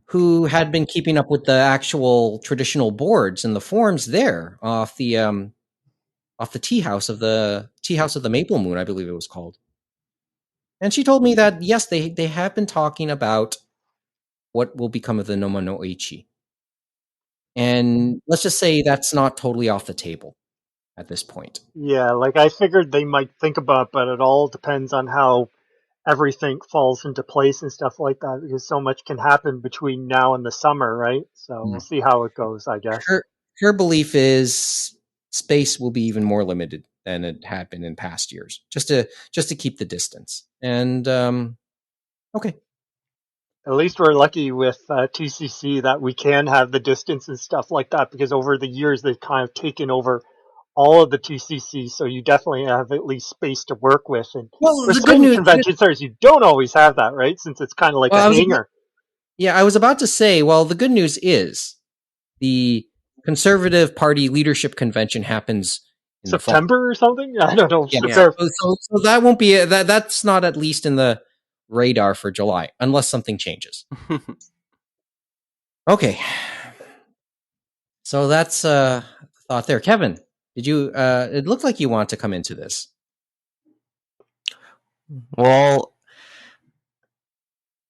S2: who had been keeping up with the actual traditional boards and the forums there off the tea house of the Maple Moon, I believe it was called. And she told me that yes, they have been talking about what will become of the Noma no Ichi. And let's just say that's not totally off the table at this point.
S4: Yeah, like I figured they might think about it, but it all depends on how everything falls into place and stuff like that, because so much can happen between now and the summer, right? So we'll see how it goes, I guess.
S2: Her belief is space will be even more limited than it had been in past years, just to keep the distance. And okay.
S4: At least we're lucky with TCC that we can have the distance and stuff like that, because over the years they've kind of taken over all of the TCC, so you definitely have at least space to work with. And with certain convention centers, you don't always have that, right? Since it's kind of like a hangar.
S2: I was about to say, well, the good news is the Conservative Party leadership convention happens in the fall.
S4: September or something? I don't know.
S2: Yeah, so that won't be that's not at least in the radar for July, unless something changes. Okay, so that's thought there. Kevin, did you? It looked like you want to come into this.
S5: Well,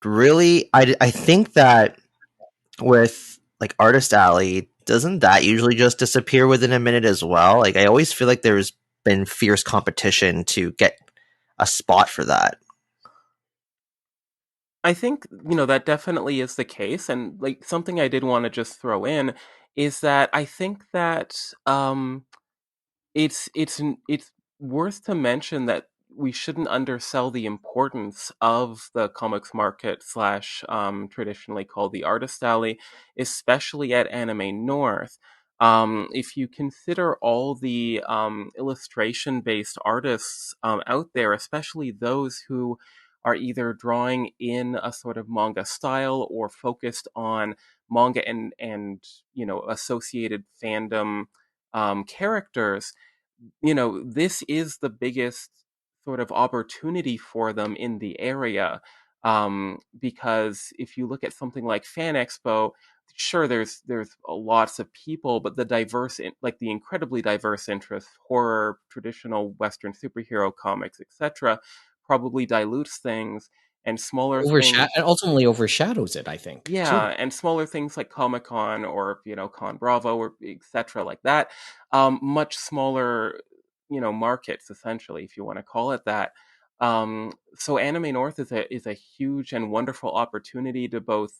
S5: really, I think that with like Artist Alley, doesn't that usually just disappear within a minute as well? Like I always feel like there's been fierce competition to get a spot for that.
S6: I think, that definitely is the case. And like something I did want to just throw in is that I think that it's worth to mention that we shouldn't undersell the importance of the comics market slash traditionally called the artist alley, especially at Anime North. If you consider all the illustration based artists out there, especially those who are either drawing in a sort of manga style or focused on manga and associated fandom characters, this is the biggest sort of opportunity for them in the area. Because if you look at something like Fan Expo, sure, there's lots of people, but the like the incredibly diverse interests, horror, traditional Western superhero comics, etc., probably dilutes things, and smaller things.
S2: Ultimately overshadows it, I think.
S6: Yeah,
S2: too.
S6: and smaller things like Comic Con or Con Bravo or etc. like that, much smaller, markets essentially, if you want to call it that. So Anime North is a huge and wonderful opportunity to both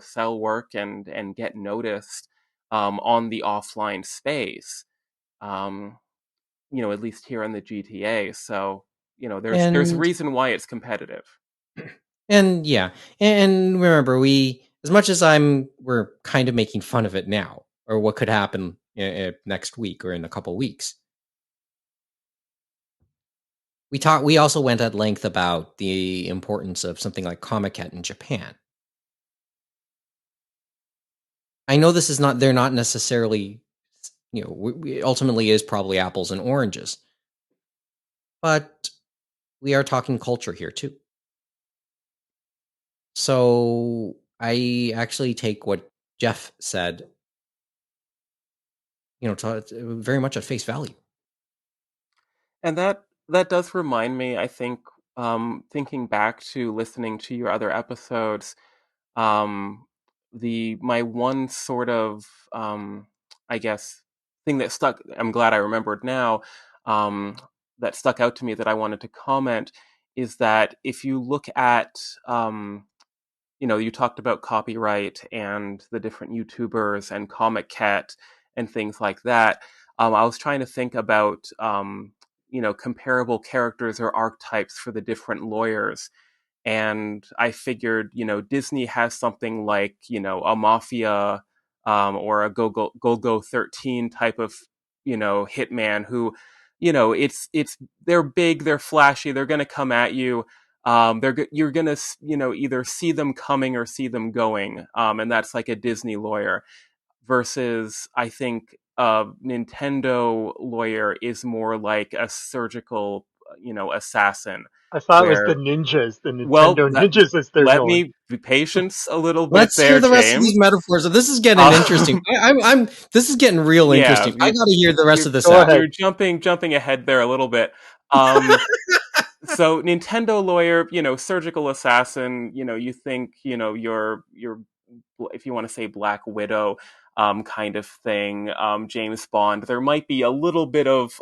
S6: sell work and get noticed on the offline space. At least here in the GTA. So there's a
S2: And
S6: reason why it's competitive.
S2: And yeah, and remember, as much as we're kind of making fun of it now, or what could happen next week or in a couple weeks. We also went at length about the importance of something like Comiket in Japan. I know this is not; they're not necessarily, it ultimately is probably apples and oranges, but we are talking culture here too. So I actually take what Geoff said, very much at face value.
S6: And that does remind me, I think, thinking back to listening to your other episodes, the my one sort of I guess thing that stuck. I'm glad I remembered now. That stuck out to me that I wanted to comment is that if you look at you talked about copyright and the different YouTubers and Comic Cat and things like that. I was trying to think about, comparable characters or archetypes for the different lawyers. And I figured, Disney has something like, a mafia or a Go 13 type of, hitman who, they're big, they're flashy, they're going to come at you. You're gonna either see them coming or see them going, and that's like a Disney lawyer. Versus, I think a Nintendo lawyer is more like a surgical, assassin.
S4: I thought it was the
S6: Where,
S4: ninjas, the
S6: well,
S4: Nintendo ninjas as they're
S6: let
S4: known.
S6: me be patience a little bit
S2: Let's hear
S6: there,
S2: the rest of
S6: James.
S2: these metaphors. This is getting interesting. This is getting real
S6: Yeah,
S2: interesting. I got to hear the rest of this
S4: Go
S2: out.
S4: ahead.
S6: you're jumping ahead there a little bit. So Nintendo lawyer, surgical assassin, you think, you're if you want to say Black Widow, kind of thing, James Bond. There might be a little bit of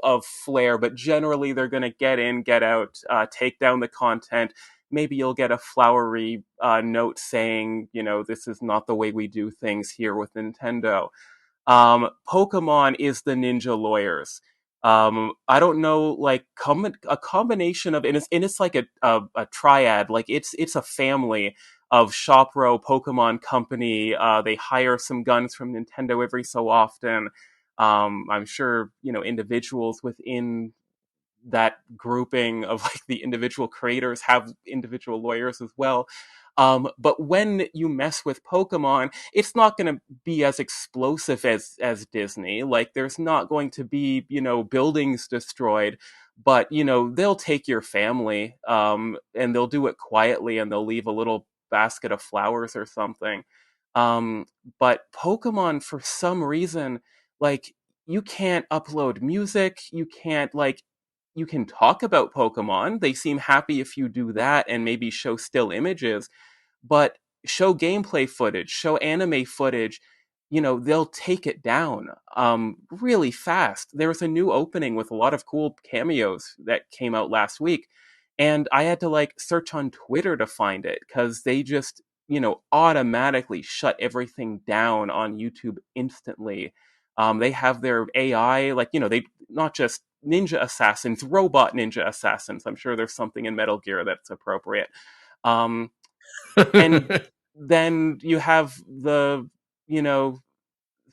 S6: flair, but generally they're going to get in, get out, take down the content. Maybe you'll get a flowery note saying, this is not the way we do things here with Nintendo. Pokemon is the ninja lawyers. I don't know, like a combination of, and it's like a triad. Like it's a family of Shopro, Pokemon Company. They hire some guns from Nintendo every so often. I'm sure individuals within that grouping of like the individual creators have individual lawyers as well. But when you mess with Pokemon, it's not going to be as explosive as Disney. Like, there's not going to be, buildings destroyed, but they'll take your family, and they'll do it quietly, and they'll leave a little basket of flowers or something. Um, but Pokemon, for some reason, like, you can't upload music, you can talk about Pokemon. They seem happy if you do that and maybe show still images, but show gameplay footage, show anime footage, they'll take it down really fast. There was a new opening with a lot of cool cameos that came out last week, and I had to like search on Twitter to find it because they just, automatically shut everything down on YouTube instantly. They have their AI, like, they not just ninja assassins, robot ninja assassins. I'm sure there's something in Metal Gear that's appropriate. And then you have the,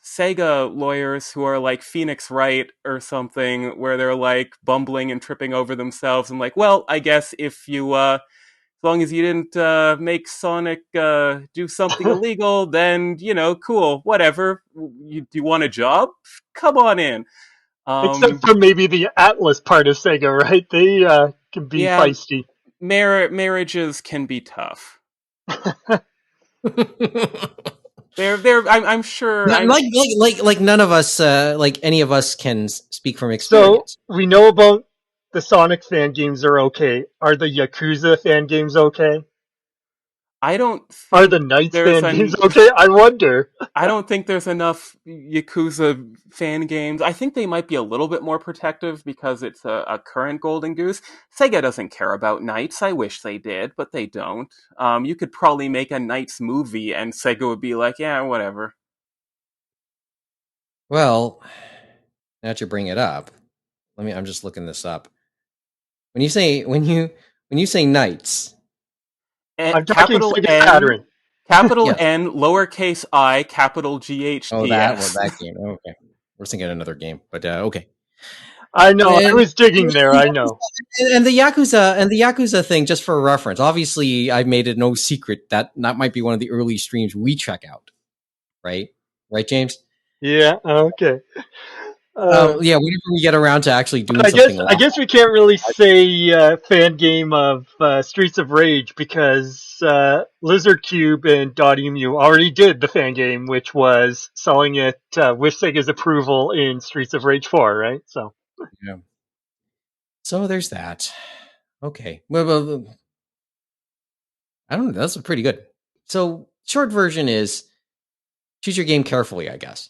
S6: Sega lawyers who are like Phoenix Wright or something, where they're like bumbling and tripping over themselves and like, well, I guess if you, as long as you didn't make Sonic do something illegal, then, cool, whatever. Do you want a job? Come on in.
S4: Except for maybe the Atlas part of Sega, right? They can be
S6: Yeah,
S4: feisty.
S6: marriages can be tough. I'm sure.
S2: Like none of us, like any of us, can speak from
S4: So
S2: experience.
S4: we know about the Sonic fan games are okay. Are the Yakuza fan games okay?
S6: I don't
S4: Are
S6: think
S4: the Knights
S6: there's
S4: fan games okay? I wonder.
S6: I don't think there's enough Yakuza fan games. I think they might be a little bit more protective because it's a current Golden Goose. Sega doesn't care about Knights. I wish they did, but they don't. You could probably make a Knights movie, and Sega would be like, "Yeah, whatever."
S2: Well, now that you bring it up, I'm just looking this up. When you say knights,
S4: I'm talking
S6: Capital
S4: Sega
S6: N,
S4: Saturn.
S6: capital
S2: yes.
S6: N, lowercase I, capital
S2: Oh, that
S6: GHTS.
S2: game. Okay, we're thinking another game, but okay.
S4: I know. I was digging there. I know.
S2: And the Yakuza thing, just for reference, obviously I made it no secret that might be one of the early streams we check out, right? Right, James?
S4: Yeah. Okay.
S2: Yeah, whenever we get around to actually doing
S4: I
S2: something
S4: guess
S2: live.
S4: we can't really say fan game of Streets of Rage because Lizard Cube and Dotemu already did the fan game, which was selling it with Sega's approval in Streets of Rage 4, right? So
S2: Yeah. So there's that. Okay. Well, I don't know. That's pretty good. So short version is choose your game carefully, I guess,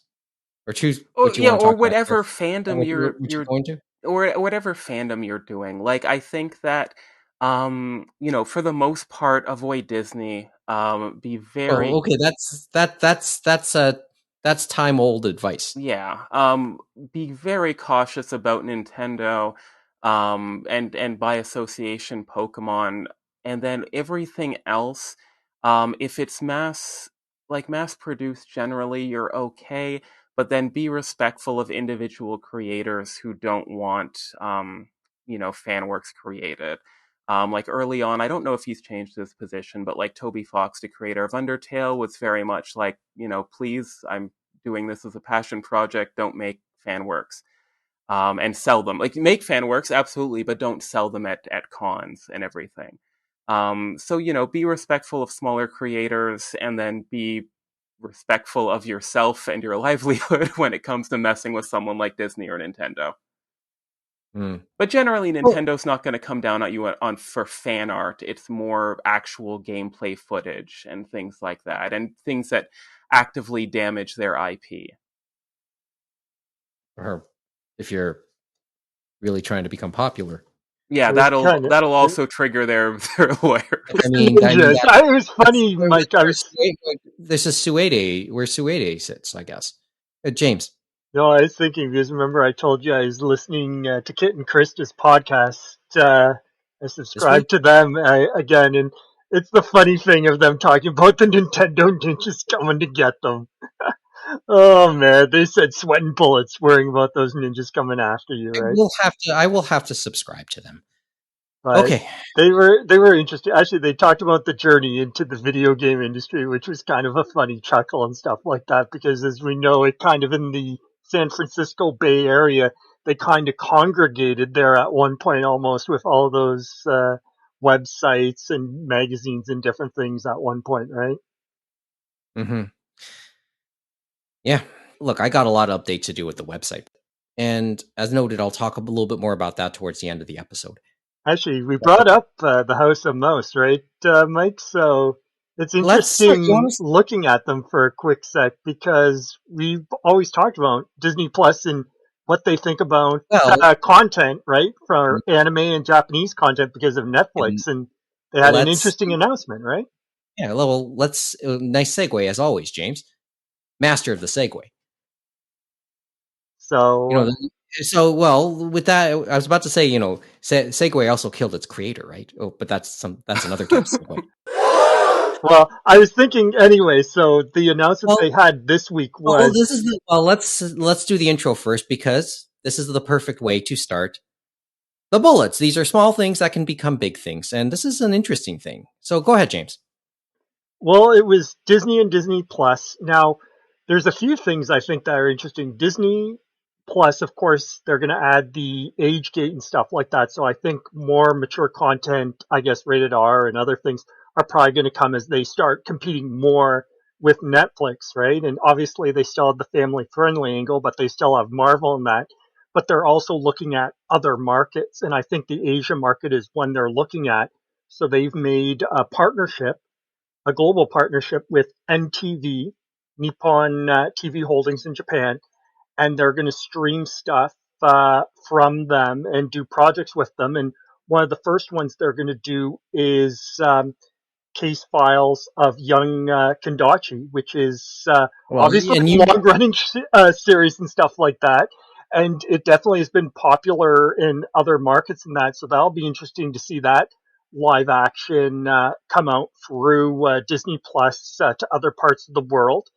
S2: or choose
S6: Or
S2: what you
S6: yeah,
S2: want to
S6: or
S2: talk about
S6: whatever
S2: first. And
S6: fandom you're
S2: what you're
S6: you're
S2: going to.
S6: or whatever fandom you're doing. Like, I think that for the most part, avoid Disney. Be
S2: Oh,
S6: very
S2: okay. That's time old advice.
S6: Yeah, be very cautious about Nintendo, and by association Pokemon, and then everything else. If it's mass produced, generally you're okay, but then be respectful of individual creators who don't want, fan works created. Like early on, I don't know if he's changed his position, but like Toby Fox, the creator of Undertale, was very much like, please, I'm doing this as a passion project. Don't make fan works, and sell them. Like, make fan works, absolutely, but don't sell them at cons and everything. So, be respectful of smaller creators, and then be respectful of yourself and your livelihood when it comes to messing with someone like Disney or Nintendo.
S2: Hmm.
S6: But generally,
S2: Well,
S6: Nintendo's not going to come down at you on for fan art. It's more actual gameplay footage and things like that, and things that actively damage their IP.
S2: or if you're really trying to become popular.
S6: Yeah,
S4: it was
S6: that'll
S4: kind of
S6: that'll also trigger their lawyers.
S4: ninjas. It was funny, Mike. I was
S2: This is Suede, where Suede sits, I guess. James.
S4: No, I was thinking because remember I told you I was listening to Kit and Krista's podcast. I
S2: This week?
S4: subscribed to them again, and it's the funny thing of them talking about the Nintendo ninjas coming to get them. Oh man, they said sweating bullets worrying about those ninjas coming after you, right?
S2: I will have to subscribe to them.
S4: But
S2: Okay.
S4: they were interesting. Actually, they talked about the journey into the video game industry, which was kind of a funny chuckle and stuff like that. Because as we know, it kind of in the San Francisco Bay Area, they kind of congregated there at one point almost with all those websites and magazines and different things at one point, right?
S2: Mm-hmm. Yeah. Look, I got a lot of updates to do with the website. And as noted, I'll talk a little bit more about that towards the end of the episode.
S4: Actually, we brought up the House of Mouse, right, Mike? So it's
S2: You
S4: interesting
S2: want to?
S4: looking at them for a quick sec because we've always talked about Disney Plus and what they think about
S2: Well,
S4: content, right, for anime and Japanese content because of Netflix, and they had an
S2: let's.
S4: interesting announcement, right?
S2: Yeah. Well, let's. Nice segue as always, James. Master of the segue. You
S4: So,
S2: know. So well, with that, I was about to say, segue also killed its creator, right? Oh, but that's another type of segue.
S4: well, I was thinking anyway. So the announcement
S2: Well,
S4: they had this week
S2: well,
S4: was
S2: let's do the intro first because this is the perfect way to start the bullets. These are small things that can become big things, and this is an interesting thing. So go ahead, James.
S4: Well, it was Disney and Disney Plus. Now, there's a few things I think that are interesting. Disney Plus, of course, they're going to add the age gate and stuff like that. So I think more mature content, I guess rated R and other things, are probably going to come as they start competing more with Netflix, right? And obviously, they still have the family friendly angle, but they still have Marvel in that. But they're also looking at other markets. And I think the Asia market is one they're looking at. So they've made a partnership, a global partnership with NTV, Nippon TV Holdings in Japan, and they're going to stream stuff from them and do projects with them. And one of the first ones they're going to do is case files of young Kendachi, which is
S2: Well,
S4: obviously
S2: and
S4: a long running series and stuff like that. And it definitely has been popular in other markets and that. So that'll be interesting to see that live action come out through Disney Plus to other parts of the world.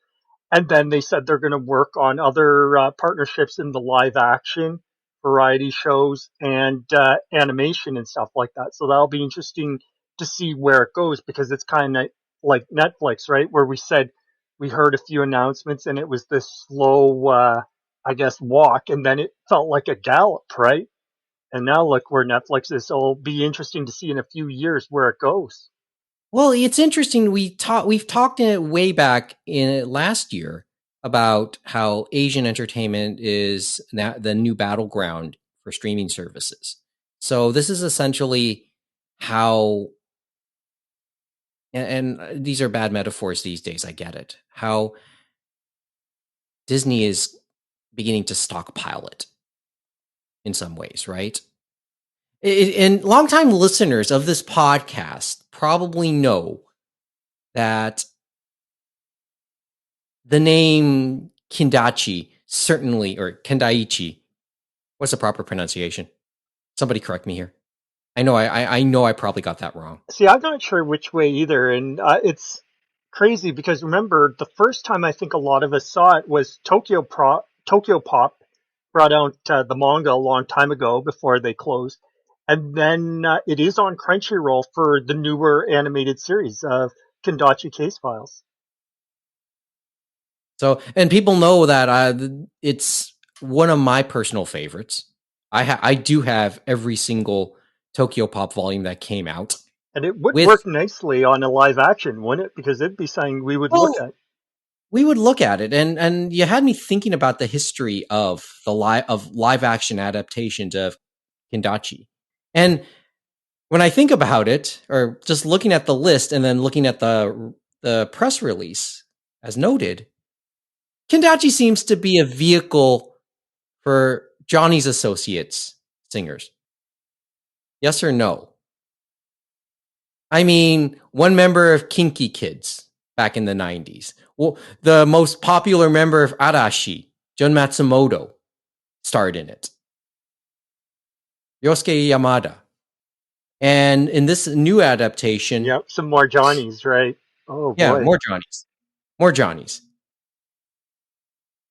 S4: And then they said they're going to work on other partnerships in the live action, variety shows, and animation and stuff like that. So that'll be interesting to see where it goes because it's kind of like Netflix, right? Where we said we heard a few announcements and it was this slow, I guess, walk, and then it felt like a gallop, right? And now look where Netflix is. So it'll be interesting to see in a few years where it goes.
S2: well, it's interesting. We've talked in it way back in it last year about how Asian entertainment is now the new battleground for streaming services. So this is essentially how, and these are bad metaphors these days. I get it. How Disney is beginning to stockpile it in some ways, right? And longtime listeners of this podcast probably know that the name Kindachi certainly, or Kendaichi, what's the proper pronunciation? Somebody correct me here. I know I probably got that wrong.
S4: See, I'm not sure which way either, and it's crazy because remember the first time I think a lot of us saw it was Tokyo Pop brought out the manga a long time ago before they closed, and then it is on Crunchyroll for the newer animated series of Kendachi Case Files.
S2: So, and people know that it's one of my personal favorites. I do have every single Tokyo Pop volume that came out.
S4: And it would
S2: With
S4: work nicely on a live action, wouldn't it? Because it'd be something we would look
S2: well,
S4: at.
S2: we would look at it, and you had me thinking about the history of the live action adaptations of Kendachi, and when I think about it, or just looking at the list and then looking at the press release, as noted, Kendachi seems to be a vehicle for Johnny's Associates singers. Yes or no? I mean, one member of Kinky Kids back in the 90s. Well, the most popular member of Arashi, Jun Matsumoto, starred in it. Yosuke Yamada. And in this new adaptation,
S4: Yep, some more Johnnies, right? Oh
S2: yeah,
S4: boy.
S2: more Johnnies. More Johnnies.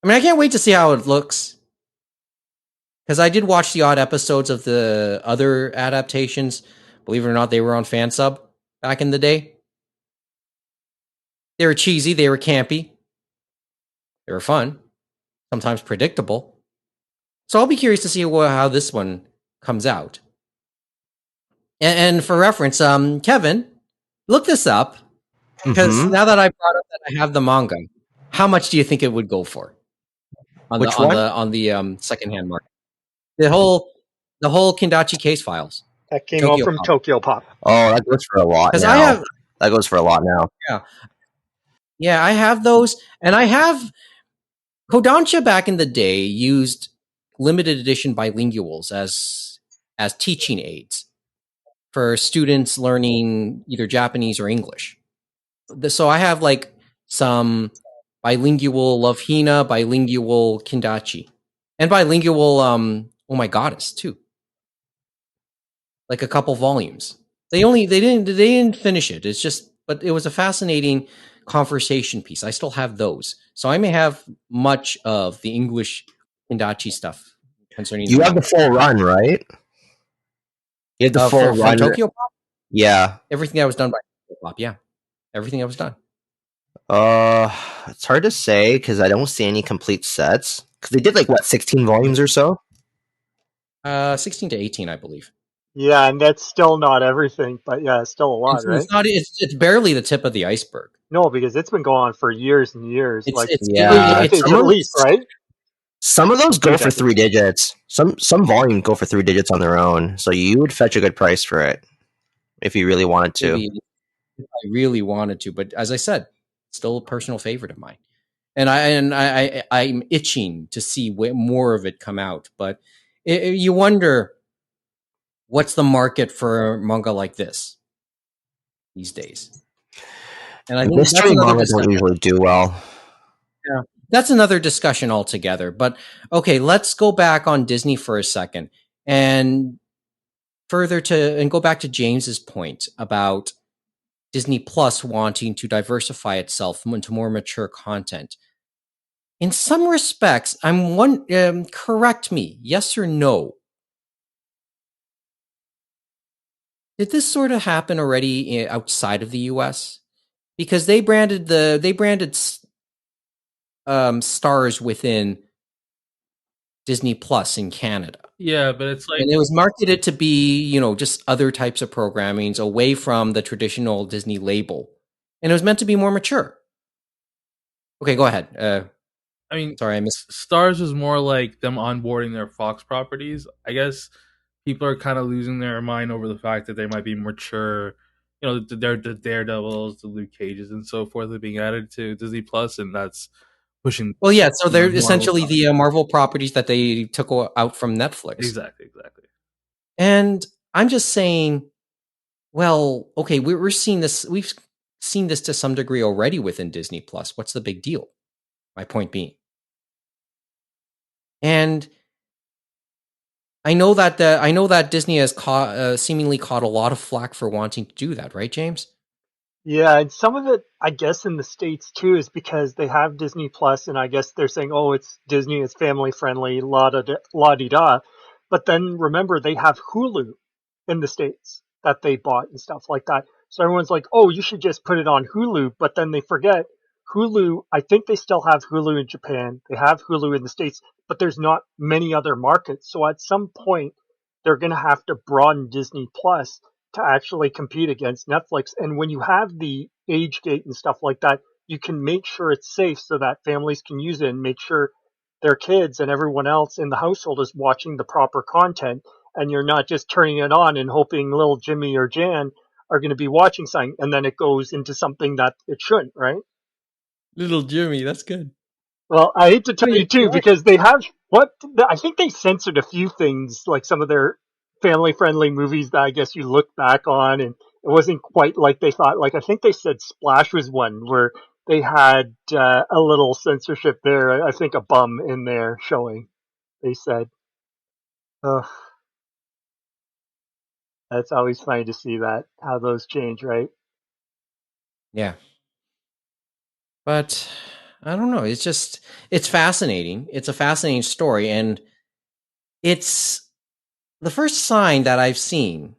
S2: I mean, I can't wait to see how it looks. Because I did watch the odd episodes of the other adaptations. Believe it or not, they were on Fansub back in the day. They were cheesy, they were campy, they were fun, sometimes predictable. So I'll be curious to see how this one comes out. And for reference, Kevin, look this up because
S5: Mhm.
S2: now that I brought up that I have the manga, how much do you think it would go for on
S5: Which one?
S2: the secondhand market? The whole Kindachi case files,
S4: That came out
S2: Tokyo
S4: from
S2: Pop.
S4: Tokyo Pop.
S5: Oh, that goes for a lot
S2: Because
S5: now. That goes for a lot now.
S2: yeah, I have those, and I have Kodansha back in the day used limited edition bilinguals as teaching aids for students learning either Japanese or English. So I have like some bilingual Love Hina, bilingual Kindachi, and bilingual Oh My Goddess too. Like a couple volumes. They didn't finish it. It's just, but it was a fascinating conversation piece. I still have those, so I may have much of the English Kindachi stuff concerning the
S5: You have the
S2: manga
S5: full run, right? You have the full
S2: from
S5: run.
S2: Tokyo Pop.
S5: Yeah.
S2: Everything that was done by Tokyo Pop, yeah, everything that was done.
S5: Uh, it's hard to say because I don't see any complete sets. Because they did like what 16 volumes or so.
S2: 16 to 18, I believe.
S4: Yeah, and that's still not everything, but yeah, it's still a lot, right?
S2: It's not. It's barely the tip of the iceberg.
S4: No, because it's been going on for years and years, like
S2: It's
S4: 3
S5: Yeah,
S4: decades at least, right?
S5: some of those
S4: 3
S5: go for
S4: decades.
S5: 3 digits. Some volumes go for 3 digits on their own. So you would fetch a good price for it if you really wanted to.
S2: Maybe if I really wanted to, but as I said, still a personal favorite of mine. And I'm itching to see more of it come out. But you wonder what's the market for manga like this these days. And I think that's
S5: Mystery
S2: another
S5: manga don't
S2: discussion.
S5: usually do well.
S2: Yeah, that's another discussion altogether. But okay, let's go back on Disney for a second and go back to James's point about Disney Plus wanting to diversify itself into more mature content. In some respects, correct me, yes or no. Did this sort of happen already outside of the US? Because they branded stars within Disney Plus in Canada.
S3: Yeah, but it's like
S2: And it was marketed to be, just other types of programmings away from the traditional Disney label. And it was meant to be more mature. Okay, go ahead.
S3: I mean,
S2: Sorry, I missed.
S3: Stars was more like them onboarding their Fox properties. I guess people are kind of losing their mind over the fact that they might be mature. You know, the Daredevils, the Luke Cages, and so forth are being added to Disney Plus, and that's pushing.
S2: Well, yeah, so they're
S3: Marvel
S2: essentially
S3: stuff.
S2: the Marvel properties that they took out from Netflix.
S3: Exactly.
S2: And I'm just saying, well, okay, we're seeing this. We've seen this to some degree already within Disney Plus. What's the big deal? My point being, and I know that Disney has seemingly caught a lot of flack for wanting to do that, right, James?
S4: Yeah, and some of it, I guess, in the States too, is because they have Disney Plus, and I guess they're saying, oh, it's Disney, it's family friendly, la di da. But then remember, they have Hulu in the States that they bought and stuff like that. So everyone's like, oh, you should just put it on Hulu. But then they forget Hulu, I think they still have Hulu in Japan. They have Hulu in the States, but there's not many other markets. So at some point, they're going to have to broaden Disney Plus to actually compete against Netflix. And when you have the age gate and stuff like that, you can make sure it's safe so that families can use it and make sure their kids and everyone else in the household is watching the proper content. And you're not just turning it on and hoping little Jimmy or Jan are going to be watching something and then it goes into something that it shouldn't, right?
S2: Little Jimmy, that's good.
S4: Well, I hate to
S2: I
S4: tell
S2: mean,
S4: you too, because they have I think they censored a few things, like some of their family friendly movies that I guess you look back on and it wasn't quite like they thought. Like I think they said Splash was one where they had a little censorship there. I think a bum in there showing. They said, "Ugh, that's always funny to see that how those change, right?"
S2: yeah, but I don't know. It's fascinating. It's a fascinating story, and it's the first sign that I've seen,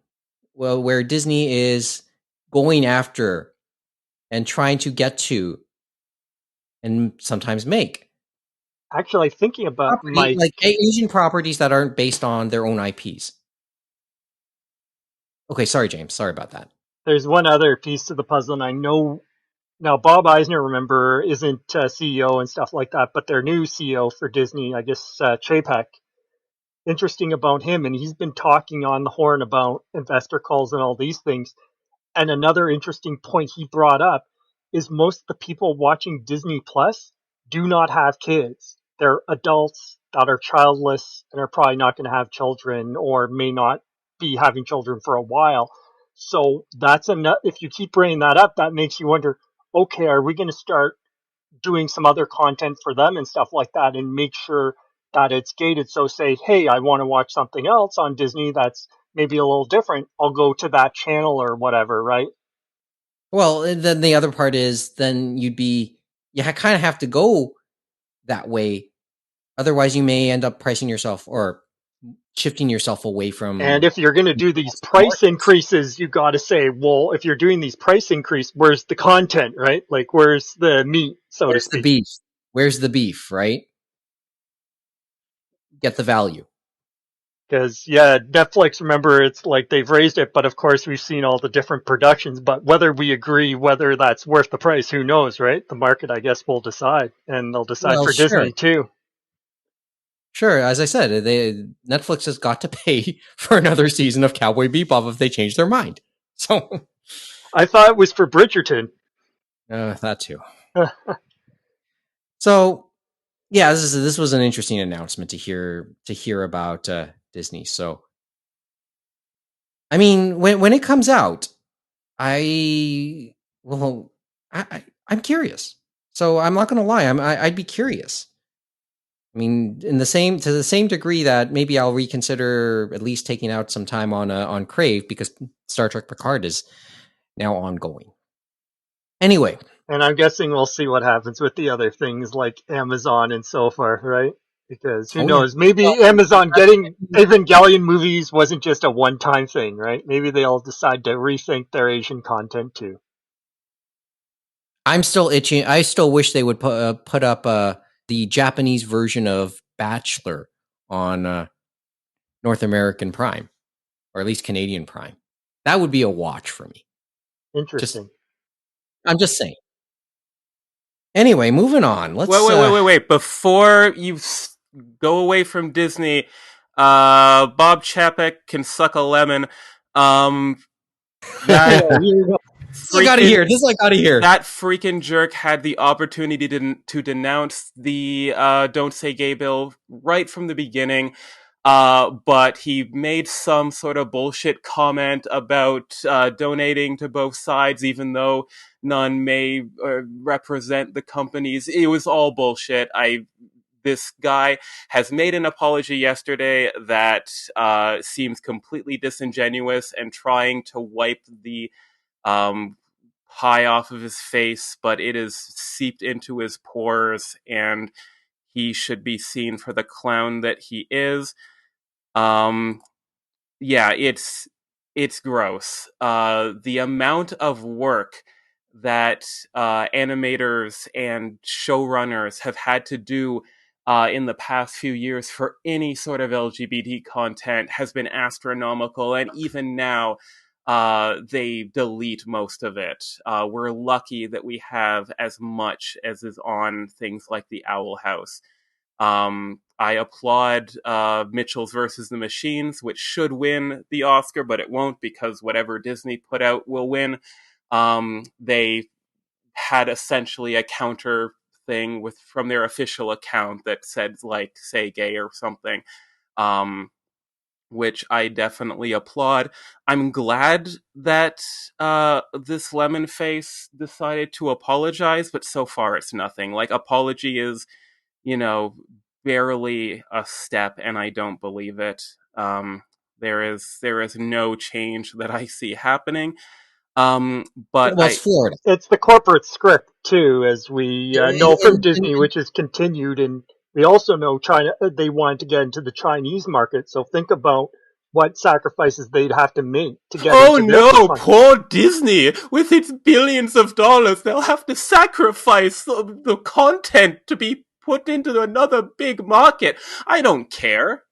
S2: well, where Disney is going after and trying to get to, and sometimes make
S4: Actually, thinking about
S2: property
S4: Mike,
S2: like Asian properties that aren't based on their own IPs. Okay, sorry, James. Sorry about that.
S4: there's one other piece to the puzzle, and I know now Bob Eisner, remember, isn't CEO and stuff like that, but their new CEO for Disney, I guess, Chapek. Interesting about him, and he's been talking on the horn about investor calls and all these things. And another interesting point he brought up is most of the people watching Disney Plus do not have kids. They're adults that are childless and are probably not going to have children or may not be having children for a while. So that's enough. If you keep bringing that up, that makes you wonder, okay, are we going to start doing some other content for them and stuff like that and make sure that it's gated? So say, hey, I want to watch something else on Disney that's maybe a little different. I'll go to that channel or whatever, right?
S2: Well, and then the other part is then you kind of have to go that way. Otherwise, you may end up pricing yourself or shifting yourself away
S4: And
S2: from
S4: if you're going to do these
S2: classic
S4: price
S2: markets.
S4: increases, you got to say, well, if you're doing these price increase, where's the content, right? Like, where's the meat, so to
S2: Where's the
S4: speak?
S2: beef? Where's the beef, right? Get the value.
S4: Because, yeah, Netflix, remember, it's like they've raised it, but of course we've seen all the different productions. But whether we agree whether that's worth the price, who knows, right? The market, I guess, will decide. And they'll decide
S2: Well,
S4: for
S2: sure.
S4: Disney, too.
S2: Sure, as I said, Netflix has got to pay for another season of Cowboy Bebop if they change their mind. So,
S4: I thought it was for Bridgerton.
S2: that too. So, yeah, this was an interesting announcement to hear about Disney. So, I mean, when it comes out, I well, I'm curious. So I'm not going to lie. I'd be curious. I mean, to the same degree that maybe I'll reconsider at least taking out some time on Crave because Star Trek Picard is now ongoing. Anyway,
S4: And I'm guessing we'll see what happens with the other things like Amazon and so forth, right? Because who
S2: oh yeah,
S4: knows? Maybe
S2: well,
S4: Amazon getting Evangelion movies wasn't just a one-time thing, right? Maybe they'll decide to rethink their Asian content too.
S2: I'm still itching. I still wish they would put up the Japanese version of Bachelor on North American Prime, or at least Canadian Prime. That would be a watch for me. Just,
S4: Interesting.
S2: I'm just saying. Anyway, moving on. Let's.
S6: Wait. Before you go away from Disney, Bob Chapek can suck a lemon. That
S2: This I gotta hear. This I gotta hear.
S6: that freaking jerk had the opportunity to denounce the "Don't Say Gay" bill right from the beginning. But he made some sort of bullshit comment about donating to both sides, even though none may represent the companies. It was all bullshit. This guy has made an apology yesterday that seems completely disingenuous and trying to wipe the um, pie off of his face, but it is seeped into his pores, and he should be seen for the clown that he is. Um, yeah, it's gross. The amount of work that animators and showrunners have had to do in the past few years for any sort of LGBT content has been astronomical, and even now, they delete most of it. We're lucky that we have as much as is on things like the Owl House. I applaud Mitchell's versus the Machines, which should win the Oscar, but it won't because whatever Disney put out will win. They had essentially a counter thing from their official account that said like "say gay" or something, um, which I definitely applaud. I'm glad that this lemon face decided to apologize, but so far it's nothing. Like apology is, you know, barely a step, and I don't believe it. There is no change that I see happening. But
S2: Well, it's Florida.
S4: It's the corporate script too, as we know from Disney, which is continued, and we also know China. They wanted to get into the Chinese market, so think about what sacrifices they'd have to make to get
S6: oh
S4: into their
S6: no,
S4: market.
S6: poor Disney! With its billions of dollars, they'll have to sacrifice the content to be put into another big market. I don't care.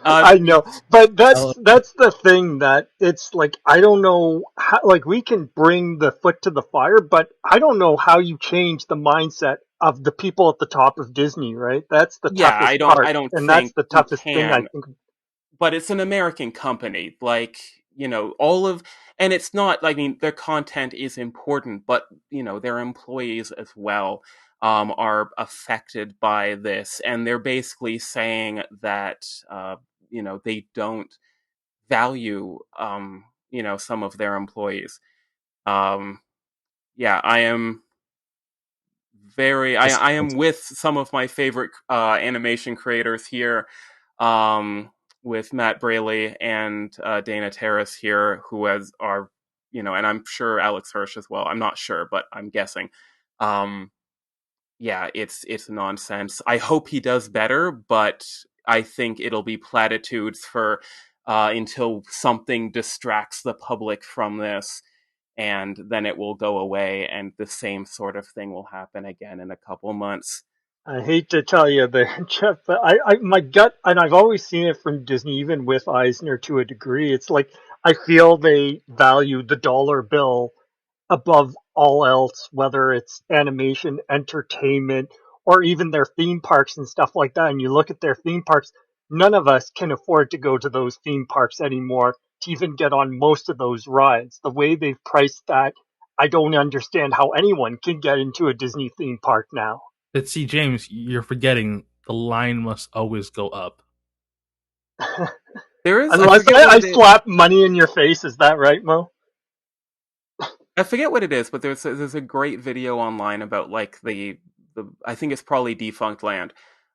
S4: I know, but
S2: Oh,
S4: that's the thing, that it's like I don't know how, like, we can bring the foot to the fire, but I don't know how you change the mindset of the people at the top of Disney, right? That's the
S6: Yeah,
S4: toughest
S6: I
S4: part,
S6: don't
S4: and that's
S6: think
S4: the
S6: you
S4: toughest thing I
S6: can.
S4: think.
S6: But it's an American company. Like, all of, and it's not, I mean, their content is important, but, their employees as well are affected by this. And they're basically saying that, they don't value, some of their employees. Um, yeah, I am with some of my favorite animation creators here, um, with Matt Braley and Dana Terrace here, are, and I'm sure Alex Hirsch as well. I'm not sure, but I'm guessing. Um, yeah, it's nonsense. I hope he does better, but I think it'll be platitudes for until something distracts the public from this, and then it will go away, and the same sort of thing will happen again in a couple months.
S4: I hate to tell you that, Jeff, but my gut, and I've always seen it from Disney, even with Eisner to a degree. It's like I feel they value the dollar bill above all else, whether it's animation, entertainment, or even their theme parks and stuff like that. And you look at their theme parks, none of us can afford to go to those theme parks anymore to even get on most of those rides. The way they've priced that, I don't understand how anyone can get into a Disney theme park now.
S3: But see, James, you're forgetting the line must always go up.
S6: There is, I
S4: Unless
S6: forget what
S4: I
S6: it is.
S4: slap money in your face, is that right, Mo?
S6: I forget what it is, but there's a great video online about, like, the I think it's probably Defunct Land,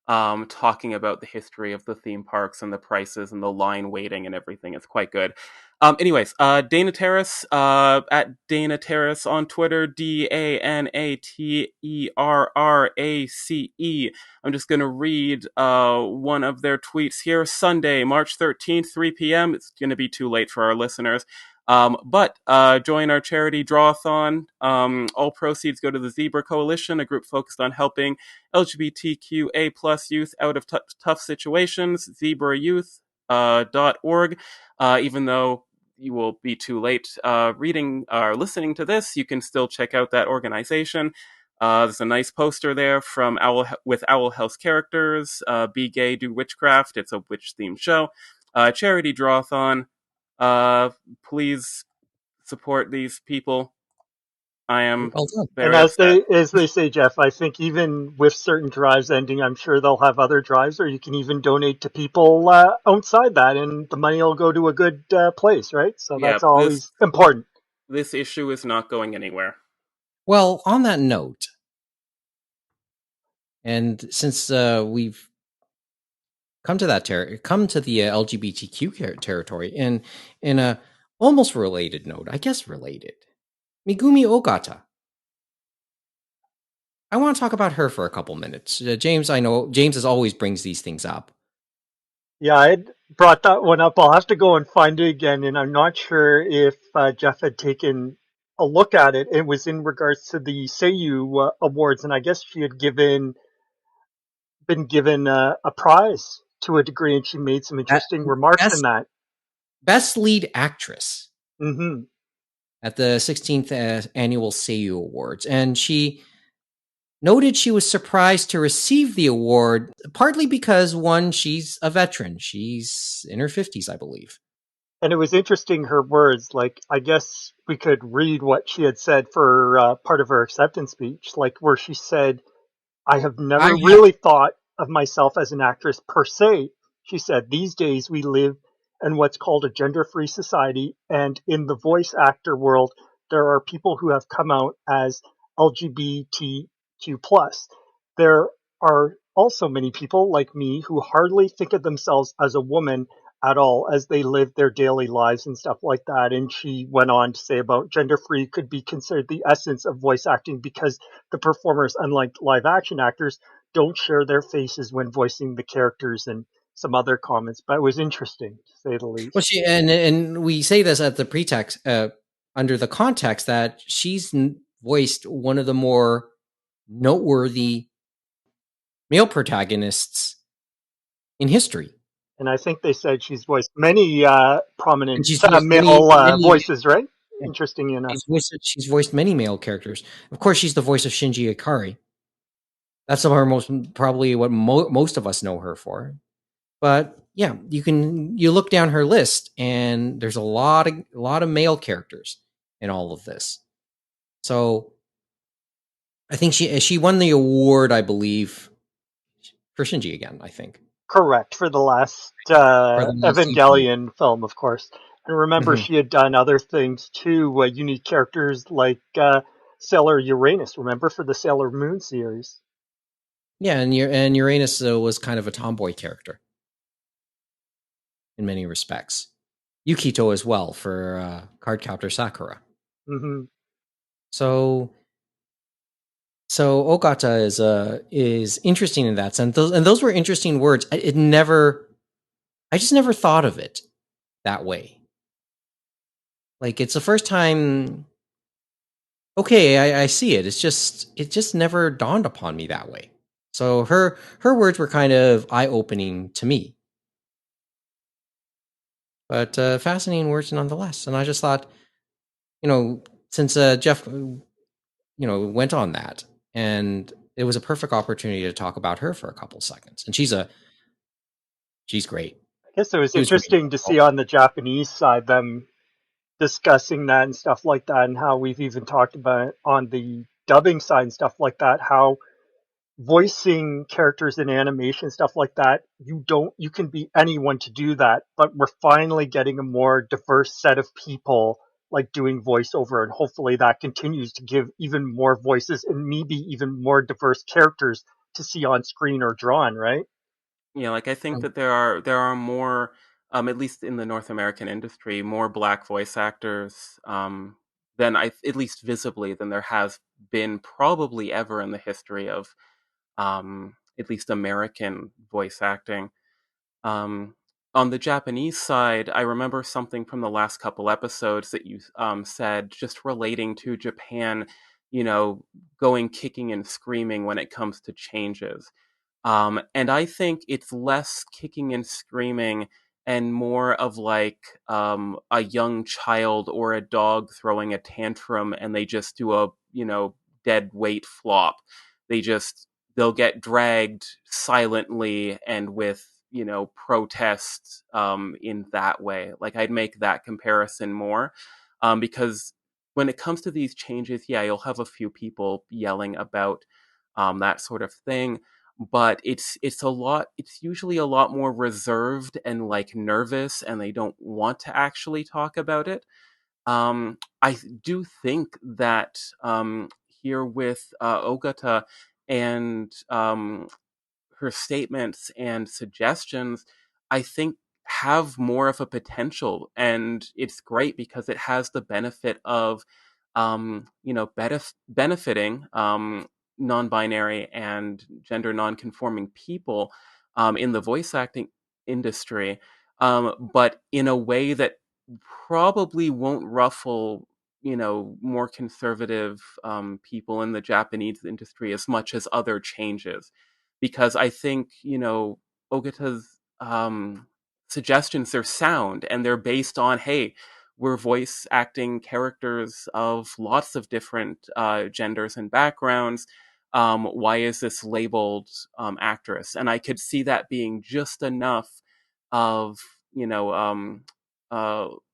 S6: talking about the history of the theme parks and the prices and the line waiting and everything. It's quite good. Anyways, Dana Terrace, at Dana Terrace on Twitter, DANATERRACE. I'm just gonna read one of their tweets here. Sunday, March 13th, 3 p.m. It's gonna be too late for our listeners. But join our charity drawathon. All proceeds go to the Zebra Coalition, a group focused on helping LGBTQA plus youth out of tough situations. ZebraYouth.org. Even though you will be too late reading or listening to this, you can still check out that organization. There's a nice poster there from with Owl House characters. Be Gay, Do Witchcraft. It's a witch-themed show. Charity drawathon. Please support these people. I am
S2: well done.
S4: And
S6: very upset.
S4: as they say, Jeff, I think even with certain drives ending, I'm sure they'll have other drives, or you can even donate to people outside that, and the money will go to a good place, right? So
S6: Yeah,
S4: that's always important.
S6: this issue is not going anywhere.
S2: Well, on that note, and since we've come to that come to the LGBTQ territory, in a almost related note, I guess related, Megumi Ogata. I want to talk about her for a couple minutes. James, I know James as always brings these things up.
S4: Yeah, I had brought that one up. I'll have to go and find it again, and I'm not sure if Jeff had taken a look at it. It was in regards to the seiyuu awards, and I guess she had been given a prize to a degree, and she made some interesting remarks in
S2: Best,
S4: that.
S2: best lead actress
S4: Hmm.
S2: at the 16th annual Seiyuu Awards, and she noted she was surprised to receive the award, partly because one, she's a veteran. She's in her 50s, I believe.
S4: And it was interesting, her words. Like, I guess we could read what she had said for part of her acceptance speech, like where she said, I have
S2: I
S4: never
S2: have
S4: really thought of myself as an actress per se. She said, these days we live in what's called a gender-free society, and in the voice actor world, there are people who have come out as LGBTQ+. There are also many people like me who hardly think of themselves as a woman at all as they lived their daily lives and stuff like that. And she went on to say about gender free could be considered the essence of voice acting because the performers, unlike live action actors, don't share their faces when voicing the characters, and some other comments. But it was interesting to say the least.
S2: Well, and we say this at the pretext, under the context that she's voiced one of the more noteworthy male protagonists in history.
S4: And I think they said she's voiced many prominent
S2: And she's voiced
S4: male
S2: many
S4: voices, right? Interesting enough.
S2: she's voiced many male characters. Of course, she's the voice of Shinji Ikari. That's her probably what most of us know her for. But yeah, you look down her list, and there's a lot of male characters in all of this. So I think she won the award, I believe, for Shinji again. I think
S4: Correct, for the last
S2: for the last season.
S4: Evangelion film, of course. And remember,
S2: Mhm.
S4: she had done other things too, unique characters like Sailor Uranus. Remember, for the Sailor Moon series.
S2: Yeah, and Uranus was kind of a tomboy character in many respects. Yukito as well for Cardcaptor Sakura.
S4: Hmm.
S2: So Ogata is interesting in that sense. Those were interesting words. I just never thought of it that way. Like, it's the first time. Okay, I see it. It just never dawned upon me that way. So her words were kind of eye opening to me, but fascinating words nonetheless. And I just thought, since Geoff, went on that, and it was a perfect opportunity to talk about her for a couple seconds. And she's great.
S4: I guess it was
S2: She was great.
S4: interesting to see on the Japanese side them discussing that and stuff like that, and how we've even talked about it on the dubbing side and stuff like that, how voicing characters in animation, stuff like that, you can be anyone to do that, but we're finally getting a more diverse set of people like doing voiceover, and hopefully that continues to give even more voices and maybe even more diverse characters to see on screen or drawn, right?
S6: Yeah, like I think that there are more, at least in the North American industry, more black voice actors than at least visibly than there has been probably ever in the history of at least American voice acting. Um, on the Japanese side, I remember something from the last couple episodes that you said, just relating to Japan, going kicking and screaming when it comes to changes. And I think it's less kicking and screaming and more of like a young child or a dog throwing a tantrum, and they just do a dead weight flop. They'll get dragged silently and with protest in that way. Like, I'd make that comparison more, because when it comes to these changes, yeah, you'll have a few people yelling about that sort of thing, but it's usually a lot more reserved and like nervous, and they don't want to actually talk about it. I do think that here with Ogata and her statements and suggestions, I think, have more of a potential, and it's great because it has the benefit of benefiting non-binary and gender non-conforming people in the voice acting industry, but in a way that probably won't ruffle more conservative people in the Japanese industry as much as other changes, because I think Ogata's suggestions are sound, and they're based on, hey, we're voice acting characters of lots of different genders and backgrounds. Why is this labeled actress? And I could see that being just enough of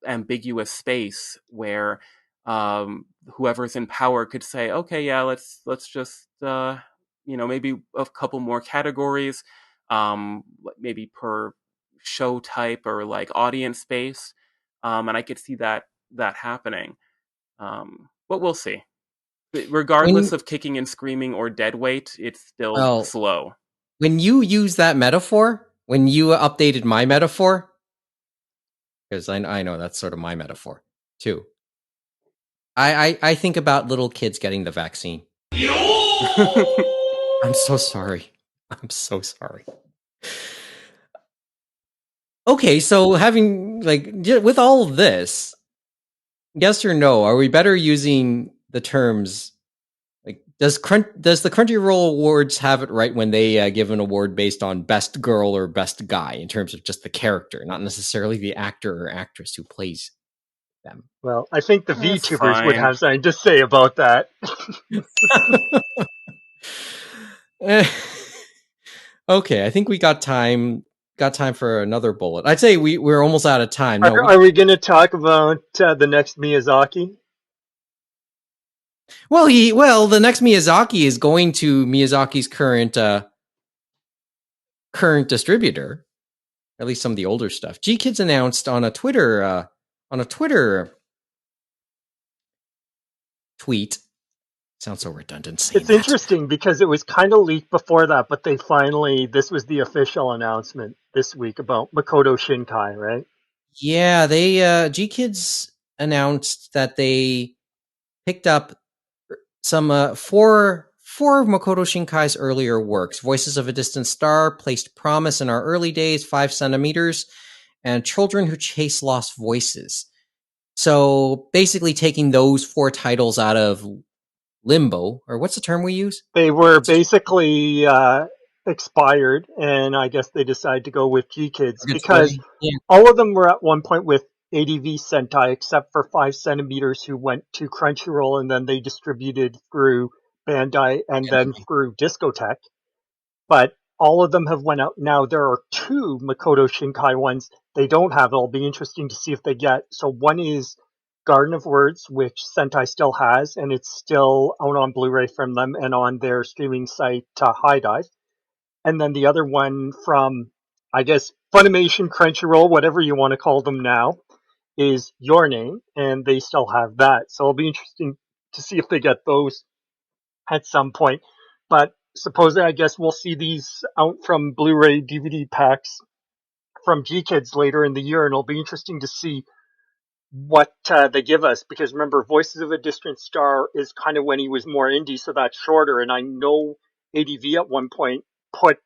S6: ambiguous space where whoever's in power could say, okay, yeah, let's just maybe a couple more categories, maybe per show type or like audience space, and I could see that happening. But we'll see. Regardless
S2: when
S6: of kicking and screaming or dead weight, it's still
S2: well
S6: slow.
S2: when you use that metaphor, when you updated my metaphor, because I know that's sort of my metaphor too. I think about little kids getting the vaccine. I'm so sorry. I'm so sorry. Okay, so having with all of this, yes or no, are we better using the terms like does the Crunchyroll Awards have it right when they give an award based on best girl or best guy in terms of just the character, not necessarily the actor or actress who plays them?
S4: Well, I think the
S6: That's
S4: VTubers would
S6: fine.
S4: have something to say about that.
S2: Okay, I think we got time for another bullet. I'd say we're almost out of time. No,
S4: Are we going to talk about the next Miyazaki?
S2: the next Miyazaki is going to Miyazaki's current distributor, at least some of the older stuff. G Kids announced on a Twitter tweet. Sounds so redundant saying
S4: It's
S2: that.
S4: interesting because it was kind of leaked before that, but this was the official announcement this week about Makoto Shinkai, right?
S2: Yeah, they G Kids announced that they picked up some four of Makoto Shinkai's earlier works: Voices of a Distant Star, Placed Promise in Our Early Days, 5 centimeters, and Children Who Chase Lost Voices. So basically taking those four titles out of limbo, or what's the term we use?
S4: They were basically expired, and I guess they decided to go with G Kids because
S2: Purgatory. Yeah.
S4: all of them were at one point with ADV Sentai, except for 5 centimeters, who went to Crunchyroll, and then they distributed through Bandai and then through Discotech. But all of them have went out now. There are 2 Makoto Shinkai ones they don't have. It'll be interesting to see if they get. So one is Garden of Words, which Sentai still has, and it's still out on Blu-ray from them and on their streaming site, High Dive. And then the other one from, I guess, Funimation, Crunchyroll, whatever you want to call them now, is Your Name, and they still have that. So it'll be interesting to see if they get those at some point. But supposedly, I guess we'll see these out from Blu-ray DVD packs from G Kids later in the year, and it'll be interesting to see what they give us. Because remember, Voices of a Distant Star is kind of when he was more indie, so that's shorter. And I know ADV at one point put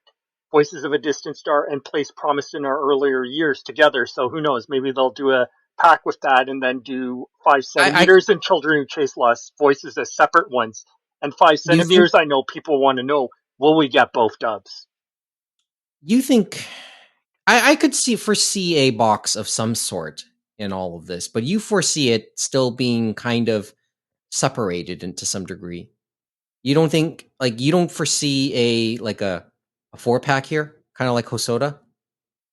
S4: Voices of a Distant Star and Place Promised in Our Earlier Years together. So who knows? Maybe they'll do a pack with that and then do 5 centimeters and Children Who Chase Lost Voices as separate ones. And 5
S2: You think
S4: centimeters, I know people want to know, will we get both dubs?
S2: you think I could foresee a box of some sort in all of this, but you foresee it still being kind of separated into some degree. You don't think you don't foresee a 4-pack here, kind of like Hosoda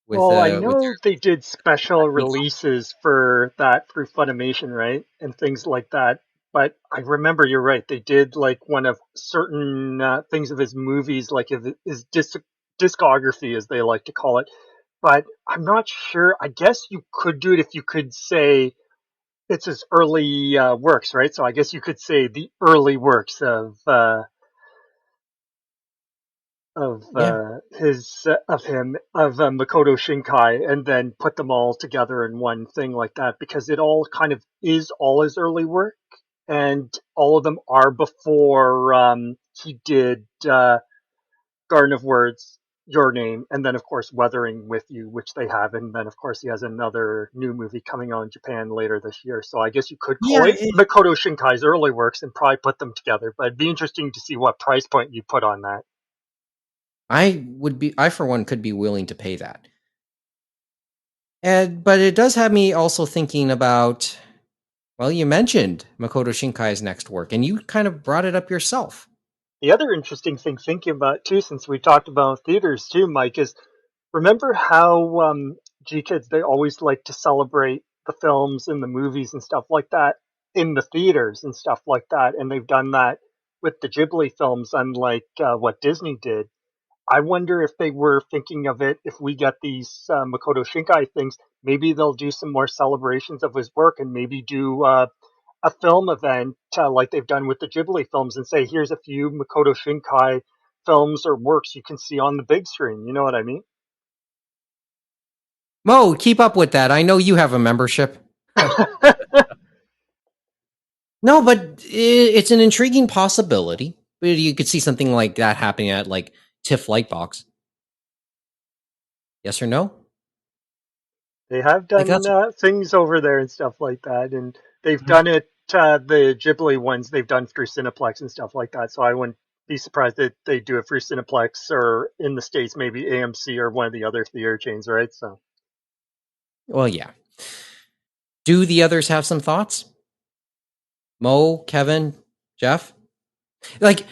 S4: Well, I
S2: with
S4: know they did special releases for that through Funimation, right? And things like that. But I remember you're right. They did like one of certain things of his movies, like his discography, as they like to call it. But I'm not sure. I guess you could do it if you could say it's his early works, right? So I guess you could say the early works
S2: yeah.
S4: of him of Makoto Shinkai, and then put them all together in one thing like that, because it all kind of is all his early work, and all of them are before he did Garden of Words, Your Name, and then of course Weathering with You, which they have, and then of course he has another new movie coming out in Japan later this year. So I guess you could call
S2: Yeah,
S4: it Makoto Shinkai's early works and probably put them together, but it'd be interesting to see what price point you put on that.
S2: I for one could be willing to pay that. But it does have me also thinking about, well, you mentioned Makoto Shinkai's next work, and you kind of brought it up yourself.
S4: The other interesting thing thinking about too, since we talked about theaters too, Mike, is remember how G Kids, they always like to celebrate the films and the movies and stuff like that in the theaters and stuff like that, and they've done that with the Ghibli films, unlike what Disney did. I wonder if they were thinking of it, if we get these Makoto Shinkai things, maybe they'll do some more celebrations of his work and maybe do a film event like they've done with the Ghibli films and say, here's a few Makoto Shinkai films or works you can see on the big screen. You know what I mean?
S2: Mo, keep up with that. I know you have a membership. No, but it's an intriguing possibility. You could see something like that happening at like TIFF Lightbox. Yes or no?
S4: They have
S2: Like
S4: done
S2: that's
S4: things over there and stuff like that, and they've done it. The Ghibli ones they've done through Cineplex and stuff like that. So I wouldn't be surprised that they do it through Cineplex or in the States maybe AMC or one of the other theater chains, right? So
S2: well, yeah. Do the others have some thoughts? Mo, Kevin, Jeff? Like,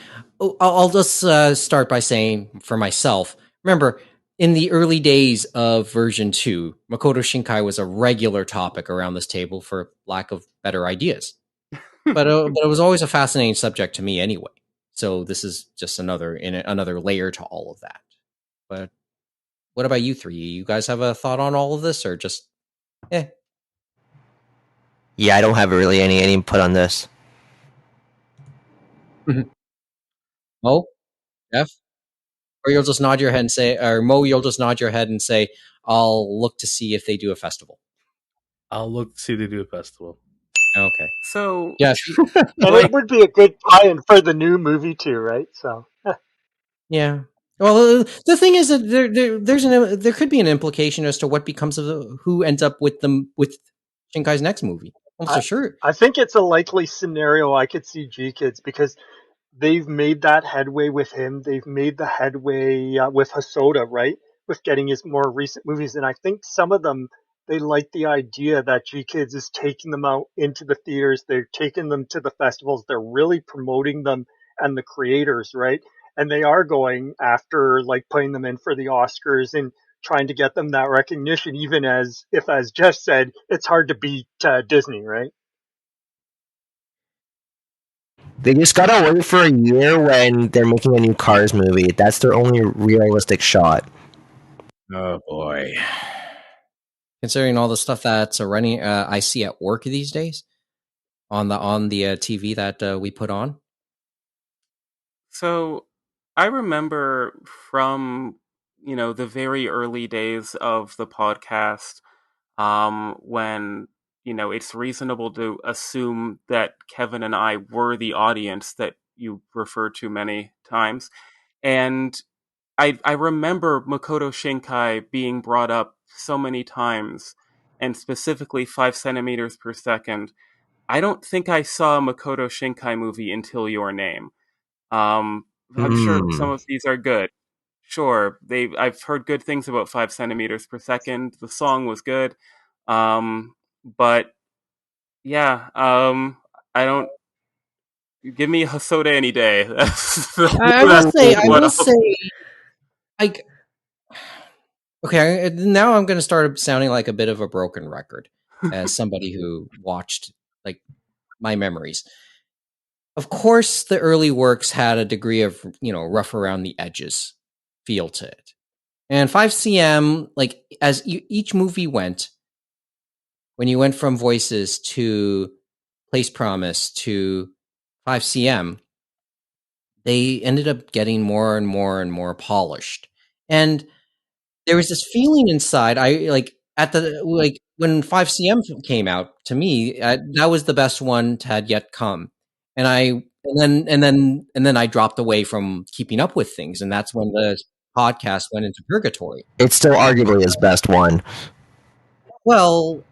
S2: I'll just start by saying for myself. Remember, in the early days of version 2, Makoto Shinkai was a regular topic around this table for lack of better ideas. But it was always a fascinating subject to me anyway. So this is just another layer to all of that. But what about you three? You guys have a thought on all of this, or just eh?
S5: Yeah, I don't have really any input on this.
S2: Mo, Jeff, or you'll just nod your head and say, or Mo, you'll just nod your head and say, "I'll look to see if they do a festival."
S3: I'll look to see if they do a festival.
S2: Okay,
S6: So,
S2: Jeff.
S4: and it
S6: like,
S4: would be a good tie-in for the new movie too, right? So
S2: Yeah. Well, the thing is that there could be an implication as to what becomes of who ends up with them with Shinkai's next movie. Almost
S4: I
S2: for sure.
S4: I think it's a likely scenario I could see G Kids because they've made that headway with him. They've made the headway with Hosoda, right? With getting his more recent movies. And I think some of them, they like the idea that G Kids is taking them out into the theaters. They're taking them to the festivals. They're really promoting them and the creators, right? And they are going after like putting them in for the Oscars and trying to get them that recognition, even as if, as Jeff said, it's hard to beat Disney, right?
S5: They just gotta wait for a year when they're making a new Cars movie. That's their only realistic shot.
S3: Oh boy.
S2: Considering all the stuff that's running, I see at work these days on the TV that we put on.
S6: so I remember from, the very early days of the podcast, when, it's reasonable to assume that Kevin and I were the audience that you referred to many times. And I remember Makoto Shinkai being brought up so many times, and specifically 5 centimeters per second. I don't think I saw a Makoto Shinkai movie until Your Name. Um, I'm sure some
S5: Hmm.
S6: of these are good. Sure, I've heard good things about 5 centimeters per second. The song was good, but yeah, I don't give me Hosoda any day.
S2: I will
S6: That's
S2: say,
S6: what I'll.
S2: like, okay, now I'm going to start sounding like a bit of a broken record as somebody who watched like my memories. Of course, the early works had a degree of rough around the edges feel to it, and 5cm, like as each movie went, when you went from Voices to Place Promise to 5cm, they ended up getting more and more and more polished. And there was this feeling inside. I like at the like when 5cm came out to me, that was the best one to had yet come. And then I dropped away from keeping up with things, and that's when the podcast went into purgatory.
S5: It's still arguably his best one.
S2: Well,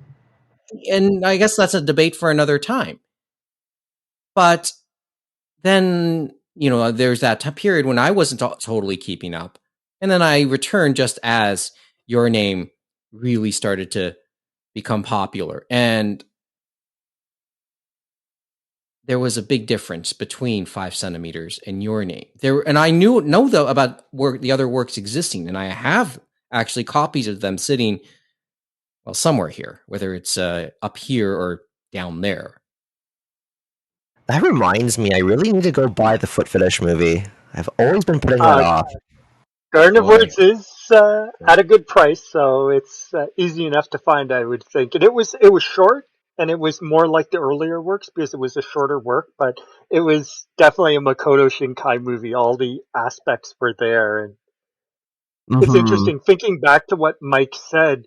S2: and I guess that's a debate for another time. But then there's that period when I wasn't totally keeping up, and then I returned just as Your Name really started to become popular, and there was a big difference between 5 centimeters and Your Name. And I know though about the other works existing, and I have actually copies of them sitting somewhere here, whether it's up here or down there.
S5: That reminds me, I really need to go buy the Foot Fetish movie. I've always been putting it
S4: Uh,
S5: off.
S4: Garden
S2: Boy,
S4: is at a good price, so it's easy enough to find, I would think. And it was short, and it was more like the earlier works because it was a shorter work, but it was definitely a Makoto Shinkai movie. All the aspects were there, and it's
S5: Hmm.
S4: interesting thinking back to what Mike said.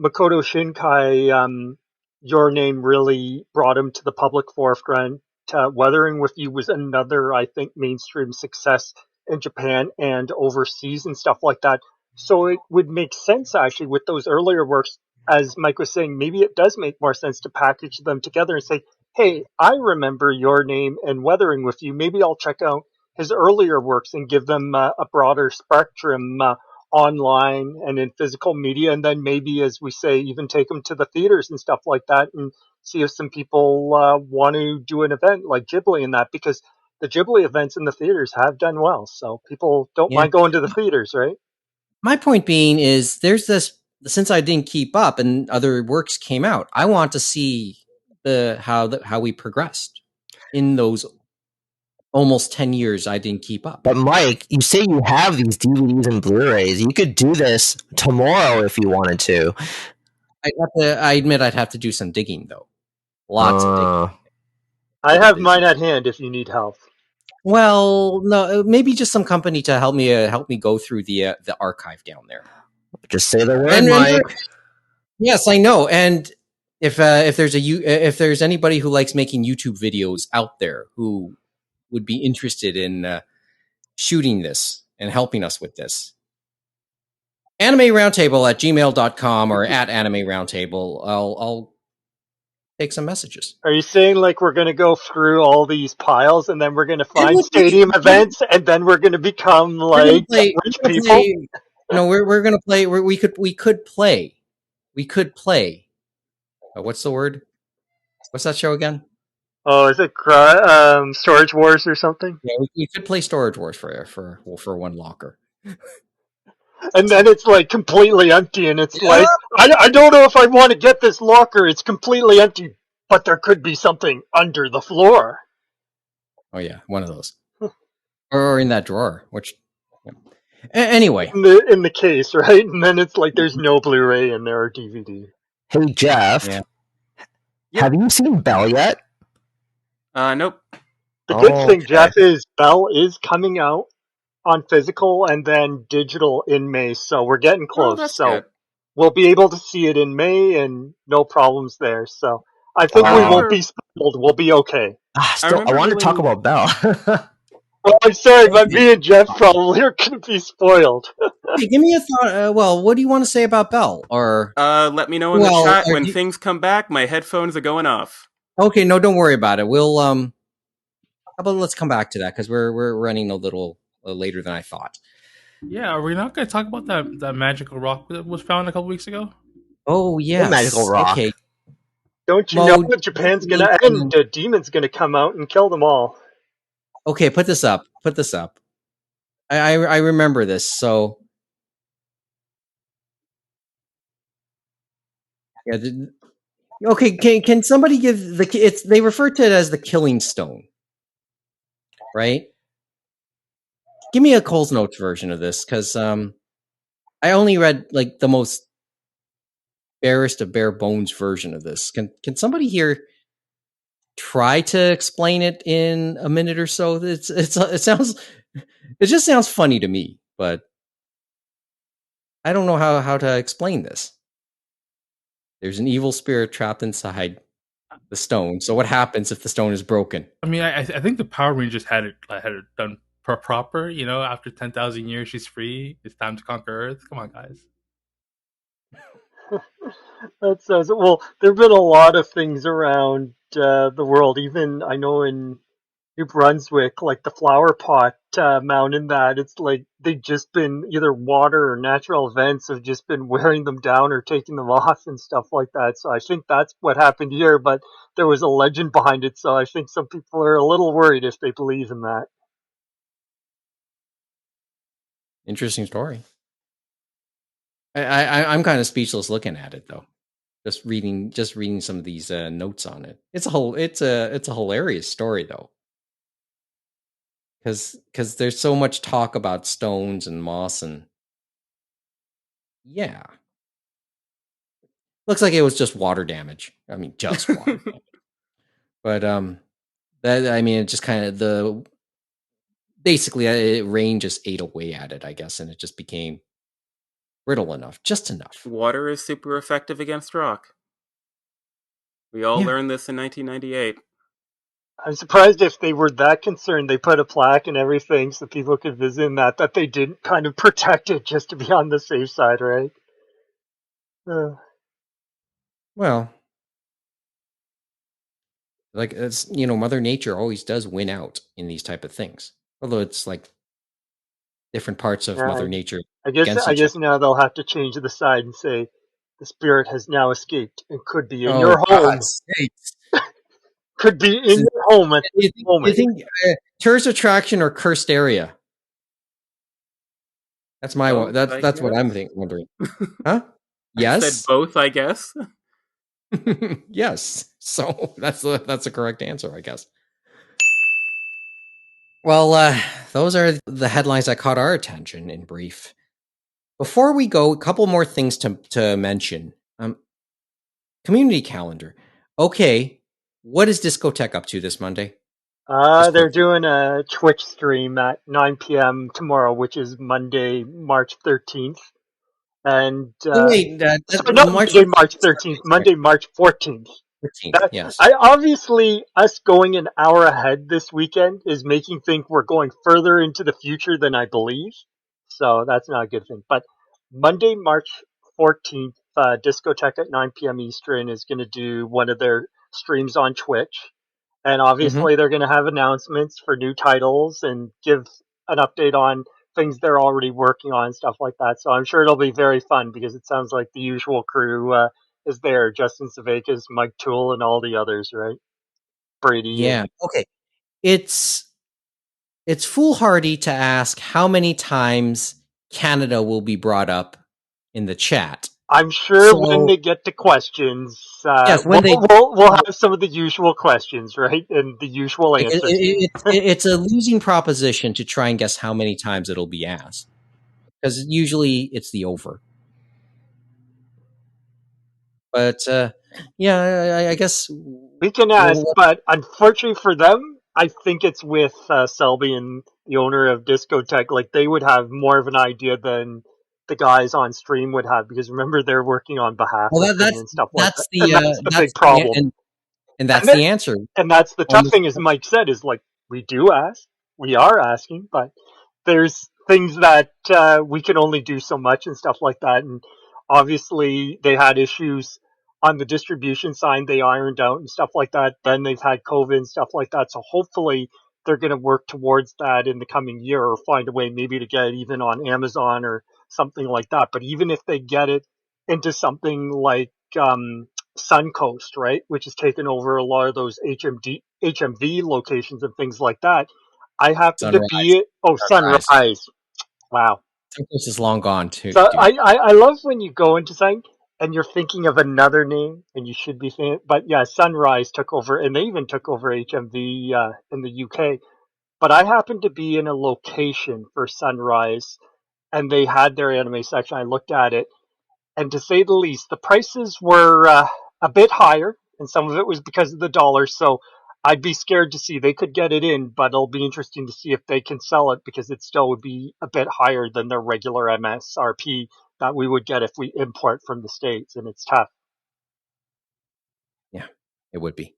S4: Makoto Shinkai, your name really brought him to the public forefront. Weathering with You was another, I think, mainstream success in Japan and overseas and stuff like that. So it would make sense actually with those earlier works, as Mike was saying, maybe it does make more sense to package them together and say, hey, I remember Your Name and Weathering with You. Maybe I'll check out his earlier works and give them a broader spectrum online and in physical media, and then maybe, as we say, even take them to the theaters and stuff like that, and see if some people want to do an event like Ghibli and that, because the Ghibli events in the theaters have done well, so people don't
S2: Yeah.
S4: mind going to the theaters, right?
S2: My point being is there's this, since I didn't keep up and other works came out, I want to see how we progressed in those almost 10 years I didn't keep up.
S5: But Mike, you say you have these DVDs and Blu-rays. You could do this tomorrow if you wanted to.
S2: I admit I'd have to do some digging though. Lots of digging.
S4: I have mine at hand if you need help.
S2: Well, no, maybe just some company to help me go through the archive down there.
S5: Just say the word, Mike.
S2: Yes, I know. And if there's anybody who likes making YouTube videos out there who would be interested in shooting this and helping us with this, animeroundtable@gmail.com or at animeroundtable. I'll take some messages.
S4: Are you saying like we're going to go through all these piles and then we're going to find stadium events and then we're going to become like rich people?
S2: We're going to play. We could play. What's the word? What's that show again?
S4: Oh, is it Storage Wars or something?
S2: Yeah, we could play Storage Wars for one locker.
S4: And then it's like completely empty, and it's like, I don't know if I want to get this locker. It's completely empty, but there could be something under the floor.
S2: Oh yeah, one of those, or in that drawer. Which, yeah. Anyway,
S4: in the case, right? And then it's like there's no Blu-ray in there or DVD.
S5: Hey Jeff, have you seen Belle yet?
S6: Nope.
S4: The good thing, Jeff, is Belle is coming out on physical and then digital in May, so we're getting close.
S6: That's
S4: so
S6: good.
S4: We'll be able to see it in May and no problems there. So I think we won't be spoiled. We'll be okay.
S5: I want to talk about Belle.
S4: Well, I'm sorry, but me and Jeff probably are going to be spoiled.
S2: Hey, give me a thought. What do you want to say about Belle? Or
S6: let me know in the chat when things come back. My headphones are going off.
S2: Okay, no, don't worry about it. We'll how about let's come back to that because we're running a little later than I thought.
S3: Yeah, are we not going to talk about that magical rock that was found a couple weeks ago?
S2: Oh yeah,
S5: magical rock.
S2: Okay.
S4: Don't you know that Japan's going to end? A demon's going to come out and kill them all.
S2: Okay, put this up. I remember this. So yeah. Okay, can somebody give they refer to it as the Killing Stone, right? Give me a Cole's Notes version of this because I only read like the most barest of bare bones version of this. Can somebody here try to explain it in a minute or so? It just sounds funny to me, but I don't know how to explain this. There's an evil spirit trapped inside the stone. So what happens if the stone is broken?
S3: I mean, I think the Power Rangers had it done proper. After 10,000 years, she's free. It's time to conquer Earth. Come on, guys.
S4: That sounds well. There've been a lot of things around the world. Even I know in New Brunswick, like the flower pot mountain, that it's like they've just been either water or natural events have just been wearing them down or taking them off and stuff like that. So I think that's what happened here. But there was a legend behind it, so I think some people are a little worried if they believe in that.
S2: Interesting story. I'm kind of speechless looking at it though. Just reading some of these notes on it. It's a hilarious story though. Because there's so much talk about stones and moss and yeah. Looks like it was just water damage. I mean, just water damage. But it just kind of basically rain just ate away at it, I guess, and it just became brittle enough, just enough.
S6: Water is super effective against rock. We all
S2: Yeah.
S6: learned this in 1998.
S4: I'm surprised if they were that concerned they put a plaque and everything so people could visit that they didn't kind of protect it just to be on the safe side, right?
S2: Well, like it's Mother Nature always does win out in these type of things. Although it's like different parts of
S4: Yeah,
S2: Mother Nature
S4: I guess
S2: against
S4: I
S2: each
S4: guess
S2: other.
S4: now they'll have to change the side and say the spirit has now escaped and could be in
S2: Oh
S4: your home.
S2: God's sakes!
S4: Could be in your home at
S2: Do
S4: this
S2: you
S4: moment.
S2: think tourist attraction or cursed area? That's my one.
S6: Both,
S2: That's
S6: I
S2: that's what I'm
S6: guess.
S2: wondering. Huh?
S6: I said
S2: Yes.
S6: both, I guess.
S2: Yes. So that's the correct answer, I guess. Well, those are the headlines that caught our attention in brief. Before we go, a couple more things to mention. Community calendar. Okay, what is Discotheque up to this Monday? Just
S4: They're
S2: quickly.
S4: doing a Twitch stream at 9 p.m. tomorrow, which is Monday, March 13th. And,
S2: Wait,
S4: sorry, not
S2: March
S4: Monday,
S2: 13th
S4: March
S2: is
S4: 13th,
S2: Sunday,
S4: Monday, March 14th.
S2: 13th, yes.
S4: I obviously, us going an hour ahead this weekend is making think we're going further into the future than I believe. So that's not a good thing. But Monday, March 14th, Discotheque at 9 p.m. Eastern is going to do one of their streams on Twitch. And
S2: Mm-hmm.
S4: obviously, they're going to have announcements for new titles and give an update on things they're already working on and stuff like that. So I'm sure it'll be very fun because it sounds like the usual crew is there. Justin Savakis, Mike Toole, and all the others, right? Brady and
S2: Yeah. Okay. It's foolhardy to ask how many times Canada will be brought up in the chat.
S4: I'm sure when
S2: So
S4: they get to questions,
S2: yes, when they
S4: we'll have some of the usual questions, right, and the usual
S2: like
S4: answers.
S2: it's a losing proposition to try and guess how many times it'll be asked because usually it's the over. But yeah, I guess
S4: We can ask, but unfortunately for them, I think it's with Selby and the owner of Discotheque. Like they would have more of an idea than the guys on stream would have because remember they're working on behalf
S2: well
S4: of thing and stuff like that, and that's the big
S2: that's the
S4: problem.
S2: and
S4: And
S2: that's
S4: then,
S2: the answer.
S4: and that's the tough
S2: Almost
S4: thing, as Mike said, is like we do ask, we are asking, but there's things that we can only do so much and stuff like that. And obviously, they had issues on the distribution side, they ironed out and stuff like that. Then they've had COVID and stuff like that. So hopefully, they're going to work towards that in the coming year or find a way maybe to get it even on Amazon or something like that. But even if they get it into something like Suncoast, right, which has taken over a lot of those HMV locations and things like that. I happen to
S2: sunrise.
S4: be
S2: Sunrise.
S4: Sunrise. Wow.
S2: Sunrise is long gone too,
S4: So
S2: dude.
S4: I love when you go into something and you're thinking of another name and you should be thinking, but yeah, Sunrise took over and they even took over HMV in the UK. But I happened to be in a location for Sunrise and they had their anime section. I looked at it and to say the least, the prices were a bit higher, and some of it was because of the dollar. So I'd be scared to see they could get it in, but it'll be interesting to see if they can sell it because it still would be a bit higher than their regular MSRP that we would get if we import from the States, and it's tough.
S2: Yeah, it would be.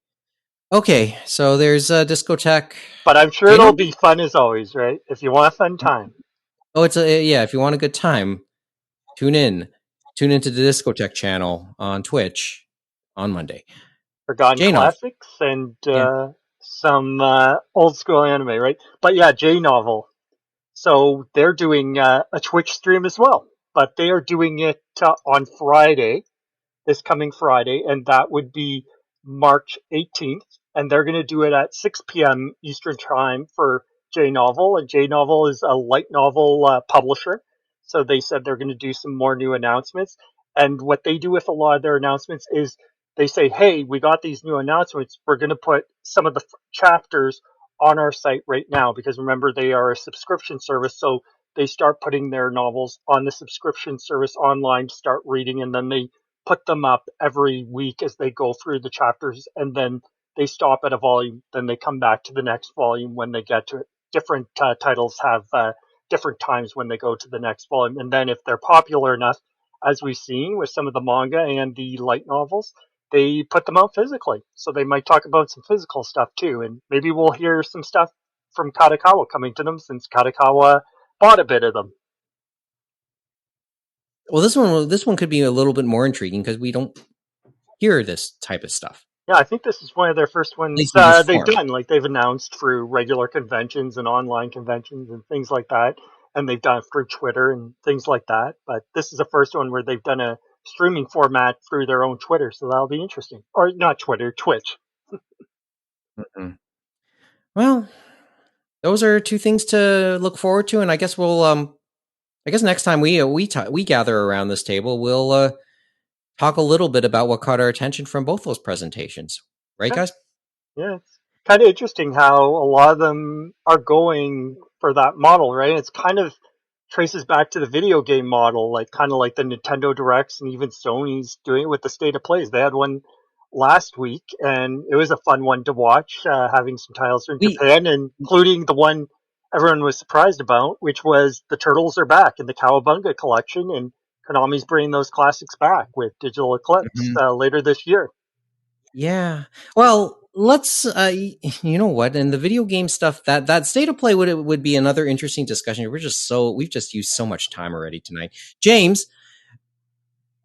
S2: Okay, so there's a Discotheque.
S4: But I'm sure it'll
S2: Jano?
S4: be fun as always, right? If you want a fun time.
S2: Oh, it's yeah. If you want a good time, tune in. Tune into the Discotheque channel on Twitch on Monday.
S4: Forgotten
S2: Jano.
S4: classics and
S2: Yeah.
S4: some old school anime, right? But yeah, J Novel. So they're doing a Twitch stream as well, but they are doing it on Friday, this coming Friday, and that would be March 18th. And they're going to do it at 6 p.m. Eastern Time for J Novel. And J Novel is a light novel publisher. So they said they're going to do some more new announcements. And what they do with a lot of their announcements is they say, hey, we got these new announcements. We're going to put some of the chapters on our site right now because remember, they are a subscription service. So they start putting their novels on the subscription service online to start reading, and then they put them up every week as they go through the chapters, and then they stop at a volume, then they come back to the next volume when they get to it. Different titles have different times when they go to the next volume. And then if they're popular enough, as we've seen with some of the manga and the light novels, they put them out physically. So they might talk about some physical stuff too. And maybe we'll hear some stuff from Kadokawa coming to them, since Kadokawa bought a bit of them.
S2: Well, this one could be a little bit more intriguing because we don't hear this type of stuff.
S4: Yeah, I think this is one of their first ones
S2: least in this
S4: they've
S2: form.
S4: done. Like, they've announced through regular conventions and online conventions and things like that, and they've done it through Twitter and things like that. But this is the first one where they've done a streaming format through their own Twitter, so that'll be interesting. Or not Twitter, Twitch.
S2: Mm-mm. Well, those are two things to look forward to, and I guess we'll I guess next time we gather around this table, we'll talk a little bit about what caught our attention from both those presentations, right,
S4: Yeah,
S2: guys?
S4: yeah, it's kind of interesting how a lot of them are going for that model, right? It's kind of traces back to the video game model, like kind of like the Nintendo Directs, and even Sony's doing it with the State of Plays. They had one last week, and it was a fun one to watch, having some titles from
S2: We
S4: Japan, including the one everyone was surprised about, which was the Turtles are back in the Cowabunga collection, and Konami's bringing those classics back with Digital Eclipse
S2: Mhm.
S4: later this year.
S2: Yeah. Well, let's you know what? And the video game stuff, that state of play would be another interesting discussion. We've just used so much time already tonight. James,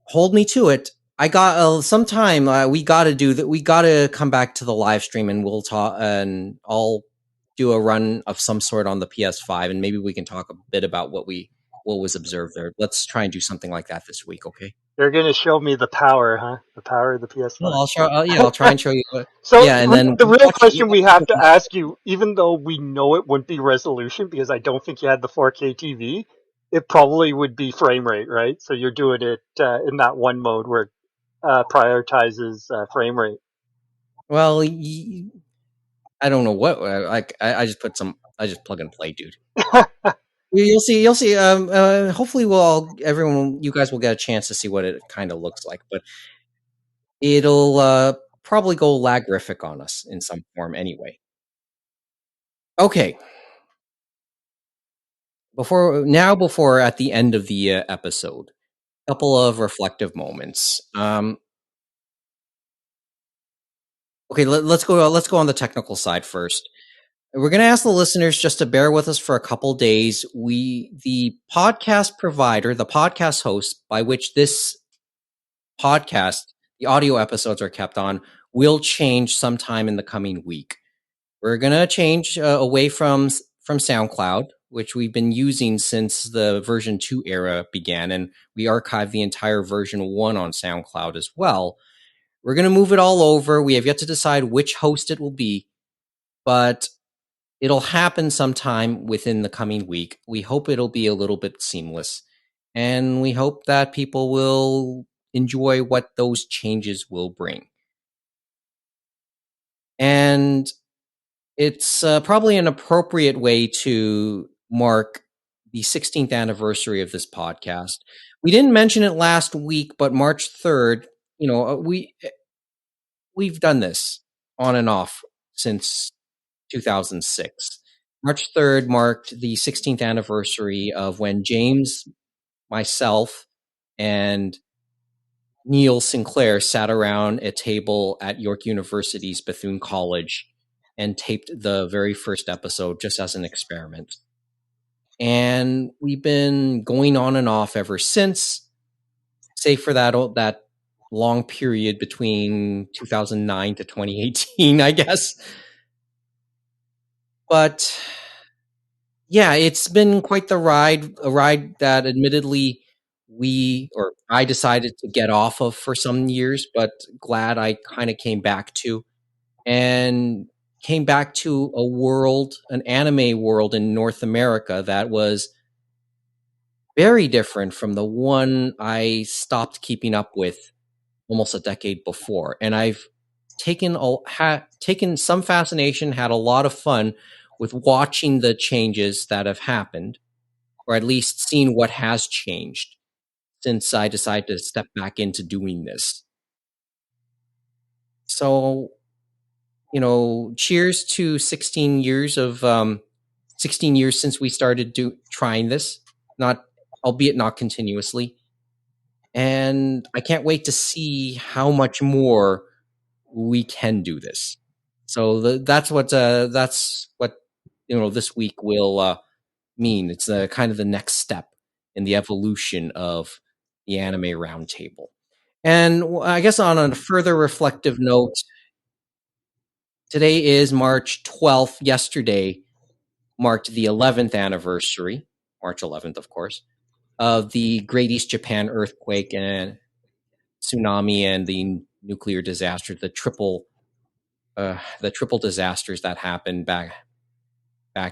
S2: hold me to it. I got sometime we got to do that. We got to come back to the live stream and we'll talk, and I'll do a run of some sort on the PS5, and maybe we can talk a bit about what was observed there. Let's try and do something like that this week, okay?
S4: They're going to show me the power, huh? The power of the
S2: Well,
S4: PS5.
S2: I'll show. Yeah, I'll try and show you.
S4: So
S2: Yeah, and then
S4: the real
S2: we'll
S4: question we
S2: watch
S4: have
S2: it.
S4: to ask you, even though we know it wouldn't be resolution because I don't think you had the 4K TV, it probably would be frame rate, right? So you're doing it in that one mode where it prioritizes frame rate.
S2: Well, I don't know what. Like I just put some. I just plug and play, dude. You'll see. You'll see. Hopefully, you guys will get a chance to see what it kind of looks like, but it'll probably go lagrific on us in some form anyway. Okay. Before at the end of the episode, a couple of reflective moments. Okay, let's go. Let's go on the technical side first. We're going to ask the listeners just to bear with us for a couple days. The podcast provider, the podcast host by which this podcast, the audio episodes are kept on, will change sometime in the coming week. We're going to change away from SoundCloud, which we've been using since the version 2 era began, and we archived the entire version 1 on SoundCloud as well. We're going to move it all over. We have yet to decide which host it will be, but it'll happen sometime within the coming week. We hope it'll be a little bit seamless, and we hope that people will enjoy what those changes will bring. And it's probably an appropriate way to mark the 16th anniversary of this podcast. We didn't mention it last week, but March 3rd, we've done this on and off since 2006. March 3rd marked the 16th anniversary of when James, myself, and Neil Sinclair sat around a table at York University's Bethune College and taped the very first episode just as an experiment. And we've been going on and off ever since, save for that long period between 2009 to 2018, I guess. But yeah, it's been quite the ride, a ride that admittedly I decided to get off of for some years, but glad I kind of came back to a world, an anime world in North America that was very different from the one I stopped keeping up with almost a decade before. And I've taken some fascination, had a lot of fun with watching the changes that have happened, or at least seeing what has changed since I decided to step back into doing this. So, cheers to 16 years of 16 years since we started trying this, albeit not continuously. And I can't wait to see how much more we can do this. So that's what this week will mean. It's kind of the next step in the evolution of the Anime Roundtable. And I guess on a further reflective note, today is March 12th. Yesterday marked the 11th anniversary, March 11th, of course, of the Great East Japan earthquake and tsunami and the nuclear disaster, the triple disasters that happened back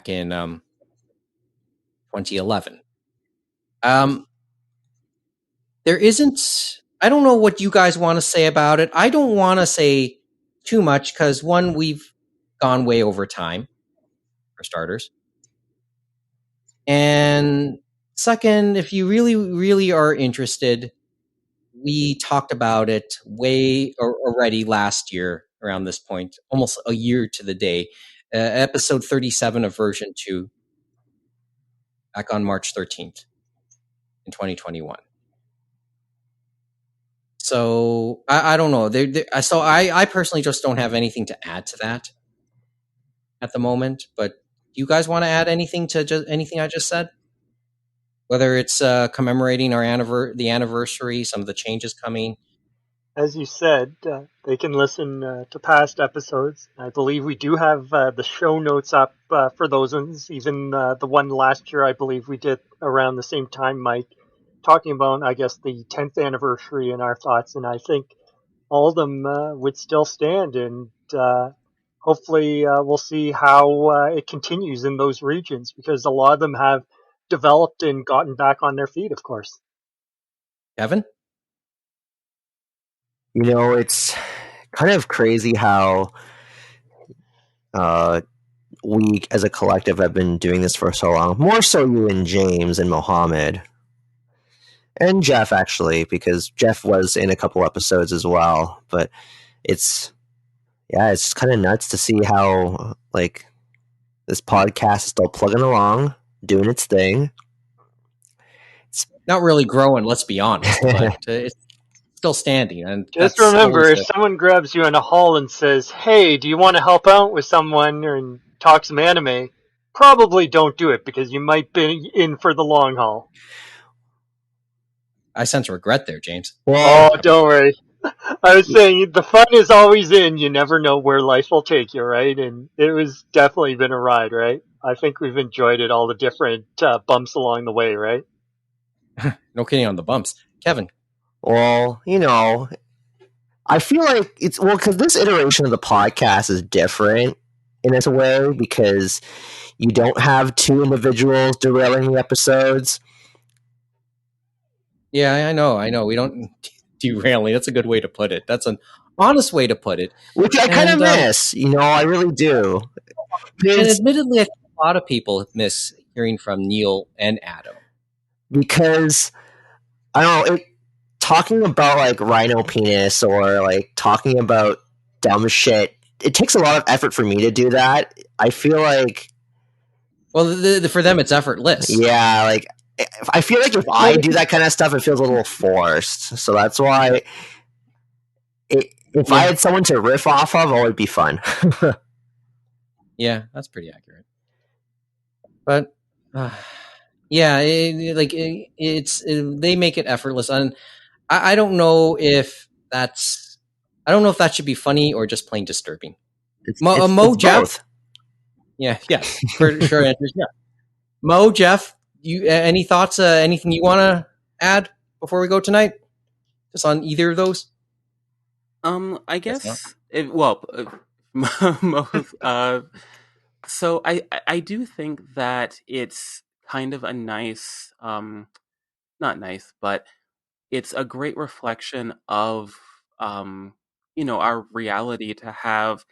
S2: in 2011. There isn't. I don't know what you guys want to say about it. I don't want to say too much because one, we've gone way over time, for starters, and second, if you really, really are interested, we talked about it already last year around this point, almost a year to the day. Episode 37 of version 2, back on March 13th in 2021. So I don't know. So I personally just don't have anything to add to that at the moment. But do you guys want to add anything to anything I just said? Whether it's commemorating the anniversary, some of the changes coming.
S4: As you said, they can listen to past episodes. I believe we do have the show notes up for those ones. Even the one last year, I believe we did around the same time, Mike, talking about, I guess, the 10th anniversary and our thoughts. And I think all of them would still stand. And hopefully we'll see how it continues in those regions, because a lot of them have developed and gotten back on their feet, of course.
S2: Kevin?
S5: It's kind of crazy how we as a collective have been doing this for so long. More so you and James and Mohamed. And Geoff, actually, because Geoff was in a couple episodes as well. But it's kind of nuts to see how, this podcast is still plugging along, doing its thing.
S2: It's not really growing, let's be honest, but it's still standing. And
S4: just remember, if someone grabs you in a hall and says, "Hey, do you want to help out with someone and talk some anime?" probably don't do it, because you might be in for the long haul.
S2: I sense regret there, James.
S4: Oh, don't worry. I was saying, the fun is always in. You never know where life will take you, right? And it was definitely been a ride, right? I think we've enjoyed it, all the different bumps along the way, right?
S2: No kidding on the bumps. Kevin?
S5: Well, I feel like because this iteration of the podcast is different in its way, because you don't have two individuals derailing the episodes.
S2: Yeah, I know. We don't derailing. That's a good way to put it. That's an honest way to put it.
S5: Which I kind of miss. I really do.
S2: And admittedly, I think a lot of people miss hearing from Neil and Adam.
S5: Because, I don't know, talking about, rhino penis or, talking about dumb shit, it takes a lot of effort for me to do that. I feel like...
S2: Well, for them, it's effortless.
S5: Yeah, I feel like if I do that kind of stuff, it feels a little forced. So that's why if I had someone to riff off of, it would be fun.
S2: Yeah, that's pretty accurate. But yeah, they make it effortless, and I don't know if that should be funny or just plain disturbing.
S5: It's
S2: Geoff?
S5: both.
S2: Yeah, for sure. Answers, yeah. Mo, Geoff, you any thoughts? Anything you want to add before we go tonight? Just on either of those?
S6: I guess. So I do think that it's kind of a nice, not nice, but it's a great reflection of, our reality to have,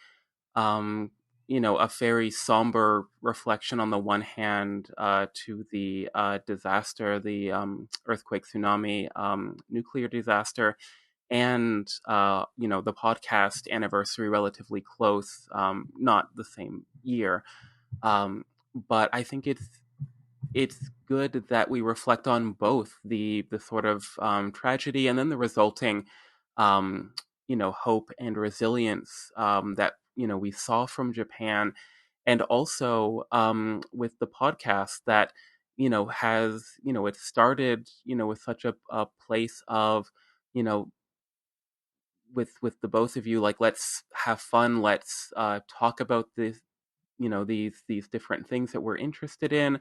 S6: a very somber reflection on the one hand to the disaster, the earthquake, tsunami, nuclear disaster, and the podcast anniversary relatively close, not the same year, but I think it's good that we reflect on both the sort of tragedy and then the resulting hope and resilience that we saw from Japan, and also with the podcast that has it started with such a place of you know with the both of you, like, let's have fun, let's talk about this, these different things that we're interested in.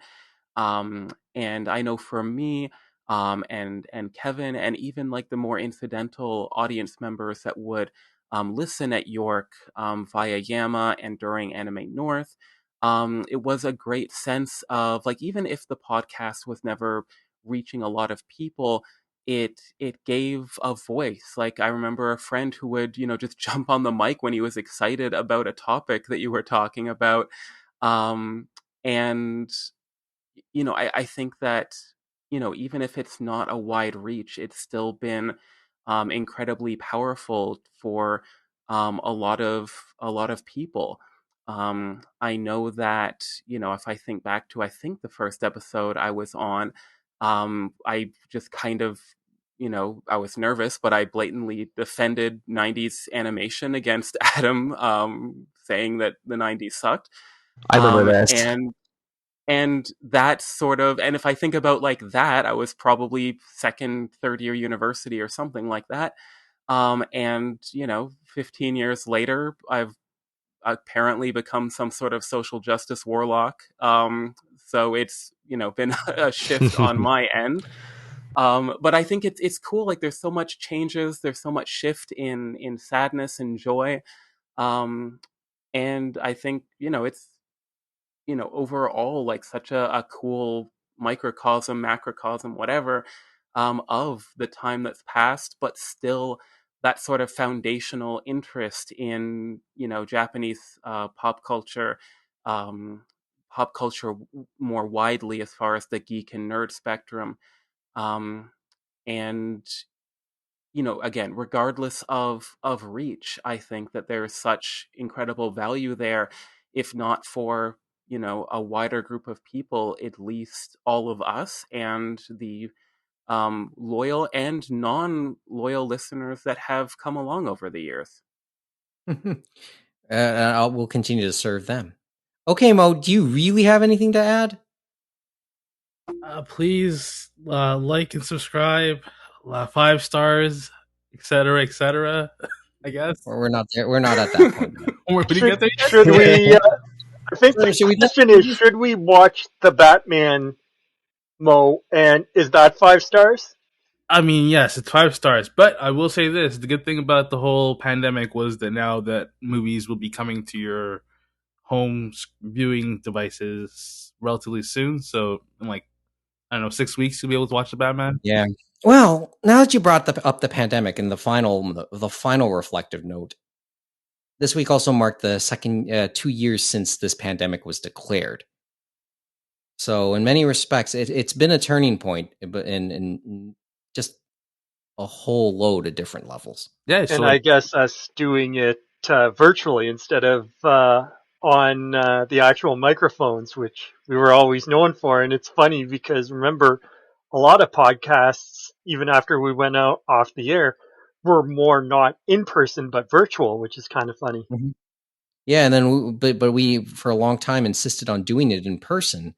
S6: And I know for me, and Kevin, and even like the more incidental audience members that would listen at York via Yama and during Anime North, it was a great sense of, like, even if the podcast was never reaching a lot of people, it gave a voice. Like, I remember a friend who would just jump on the mic when he was excited about a topic that you were talking about. And I think that, even if it's not a wide reach, it's still been incredibly powerful for a lot of people. I know that, if I think back to, I think the first episode I was on, I just kind of, I was nervous, but I blatantly defended 90s animation against Adam, saying that the 90s sucked.
S5: I remember this.
S6: And that sort of, and if I think about like that, I was probably second, third year university or something like that. And 15 years later, I've apparently become some sort of social justice warlock. So it's been a shift on my end. But I think it's cool. Like, there's so much changes, there's so much shift in sadness and joy. And I think it's overall, like, such a cool microcosm, macrocosm, whatever, of the time that's passed, but still that sort of foundational interest in, Japanese um, pop culture more widely, as far as the geek and nerd spectrum. Um, and again, regardless of reach, I think that there's such incredible value there, if not for a wider group of people, at least all of us and the loyal and non-loyal listeners that have come along over the years.
S2: We'll continue to serve them. Okay, Mo, do you really have anything to add?
S3: Please like and subscribe, 5 stars, etc., etc. I guess.
S2: We're not there. We're not at that point yet.
S3: When you get there yet?
S4: Should we? I think the
S2: Should we
S4: question is: should we watch the Batman, Mo? And is that 5 stars?
S3: I mean, yes, it's 5 stars. But I will say this: the good thing about the whole pandemic was that now that movies will be coming to your home viewing devices relatively soon. So in, like, I don't know, 6 weeks you'll be able to watch the Batman.
S2: Yeah. Well, now that you brought up the pandemic and the final reflective note, this week also marked the second 2 years since this pandemic was declared. So, in many respects, it's been a turning point, but in just a whole load of different levels.
S3: Yeah, so
S4: And
S3: like,
S4: I guess us doing it virtually instead of on the actual microphones, which we were always known for. And it's funny because remember, a lot of podcasts, even after we went out off the air, were more not in person but virtual, which is kind of funny.
S2: Mm-hmm. Yeah, and then but we for a long time insisted on doing it in person,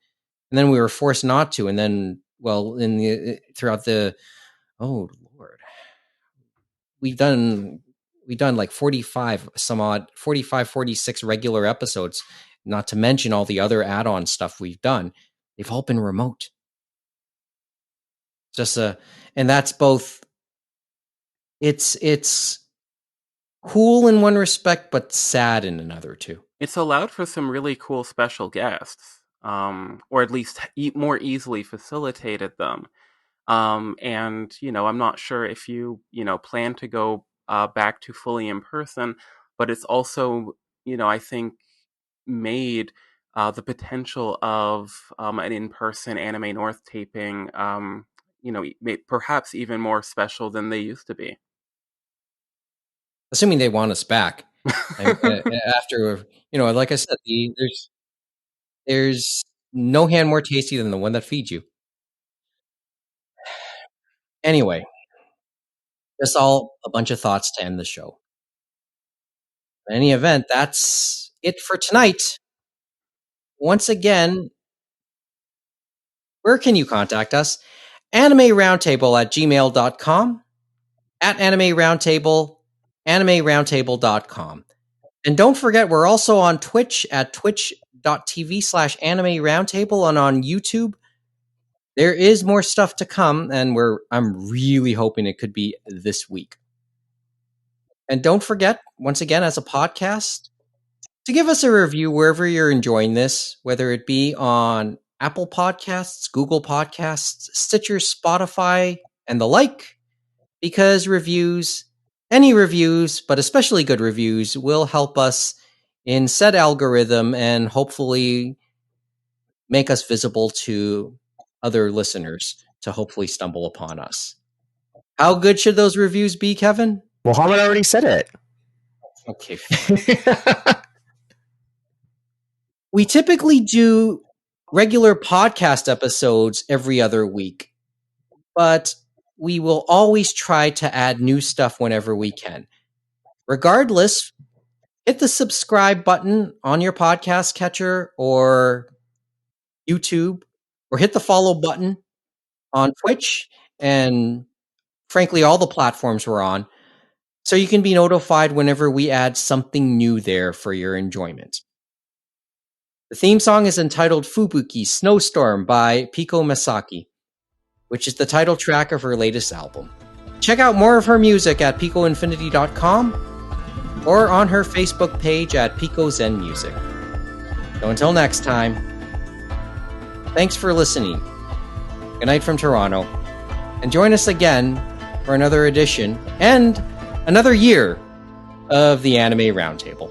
S2: and then we were forced not to, and then in the throughout the oh Lord, we've done like 45 some odd 45 46 regular episodes, not to mention all the other add-on stuff we've done. They've all been remote. Just and that's both. It's cool in one respect, but sad in another too.
S6: It's allowed for some really cool special guests, or at least more easily facilitated them. And I'm not sure if you plan to go back to fully in person, but it's also I think made the potential of an in-person Anime North taping perhaps even more special than they used to be.
S2: Assuming they want us back. After like I said, there's There's no hand more tasty than the one that feeds you. Anyway, just all a bunch of thoughts to end the show. In any event, that's it for tonight. Once again, where can you contact us? animeroundtable@gmail.com, at animeroundtable, animeroundtable.com. And don't forget, we're also on Twitch at twitch.tv/animeroundtable and on YouTube. There is more stuff to come, and I'm really hoping it could be this week. And don't forget, once again, as a podcast, to give us a review wherever you're enjoying this, whether it be on Apple Podcasts, Google Podcasts, Stitcher, Spotify, and the like, because any reviews, but especially good reviews, will help us in said algorithm and hopefully make us visible to other listeners to hopefully stumble upon us. How good should those reviews be, Kevin?
S5: Mohamed already said it.
S2: Okay. We typically do regular podcast episodes every other week, but we will always try to add new stuff whenever we can. Regardless, hit the subscribe button on your podcast catcher or YouTube, or hit the follow button on Twitch and frankly all the platforms we're on, so you can be notified whenever we add something new there for your enjoyment. The theme song is entitled Fubuki Snowstorm by Piko Masaki, which is the title track of her latest album. Check out more of her music at picoinfinity.com or on her Facebook page at Pico Zen Music. So until next time, thanks for listening. Good night from Toronto, and join us again for another edition and another year of the Anime Roundtable.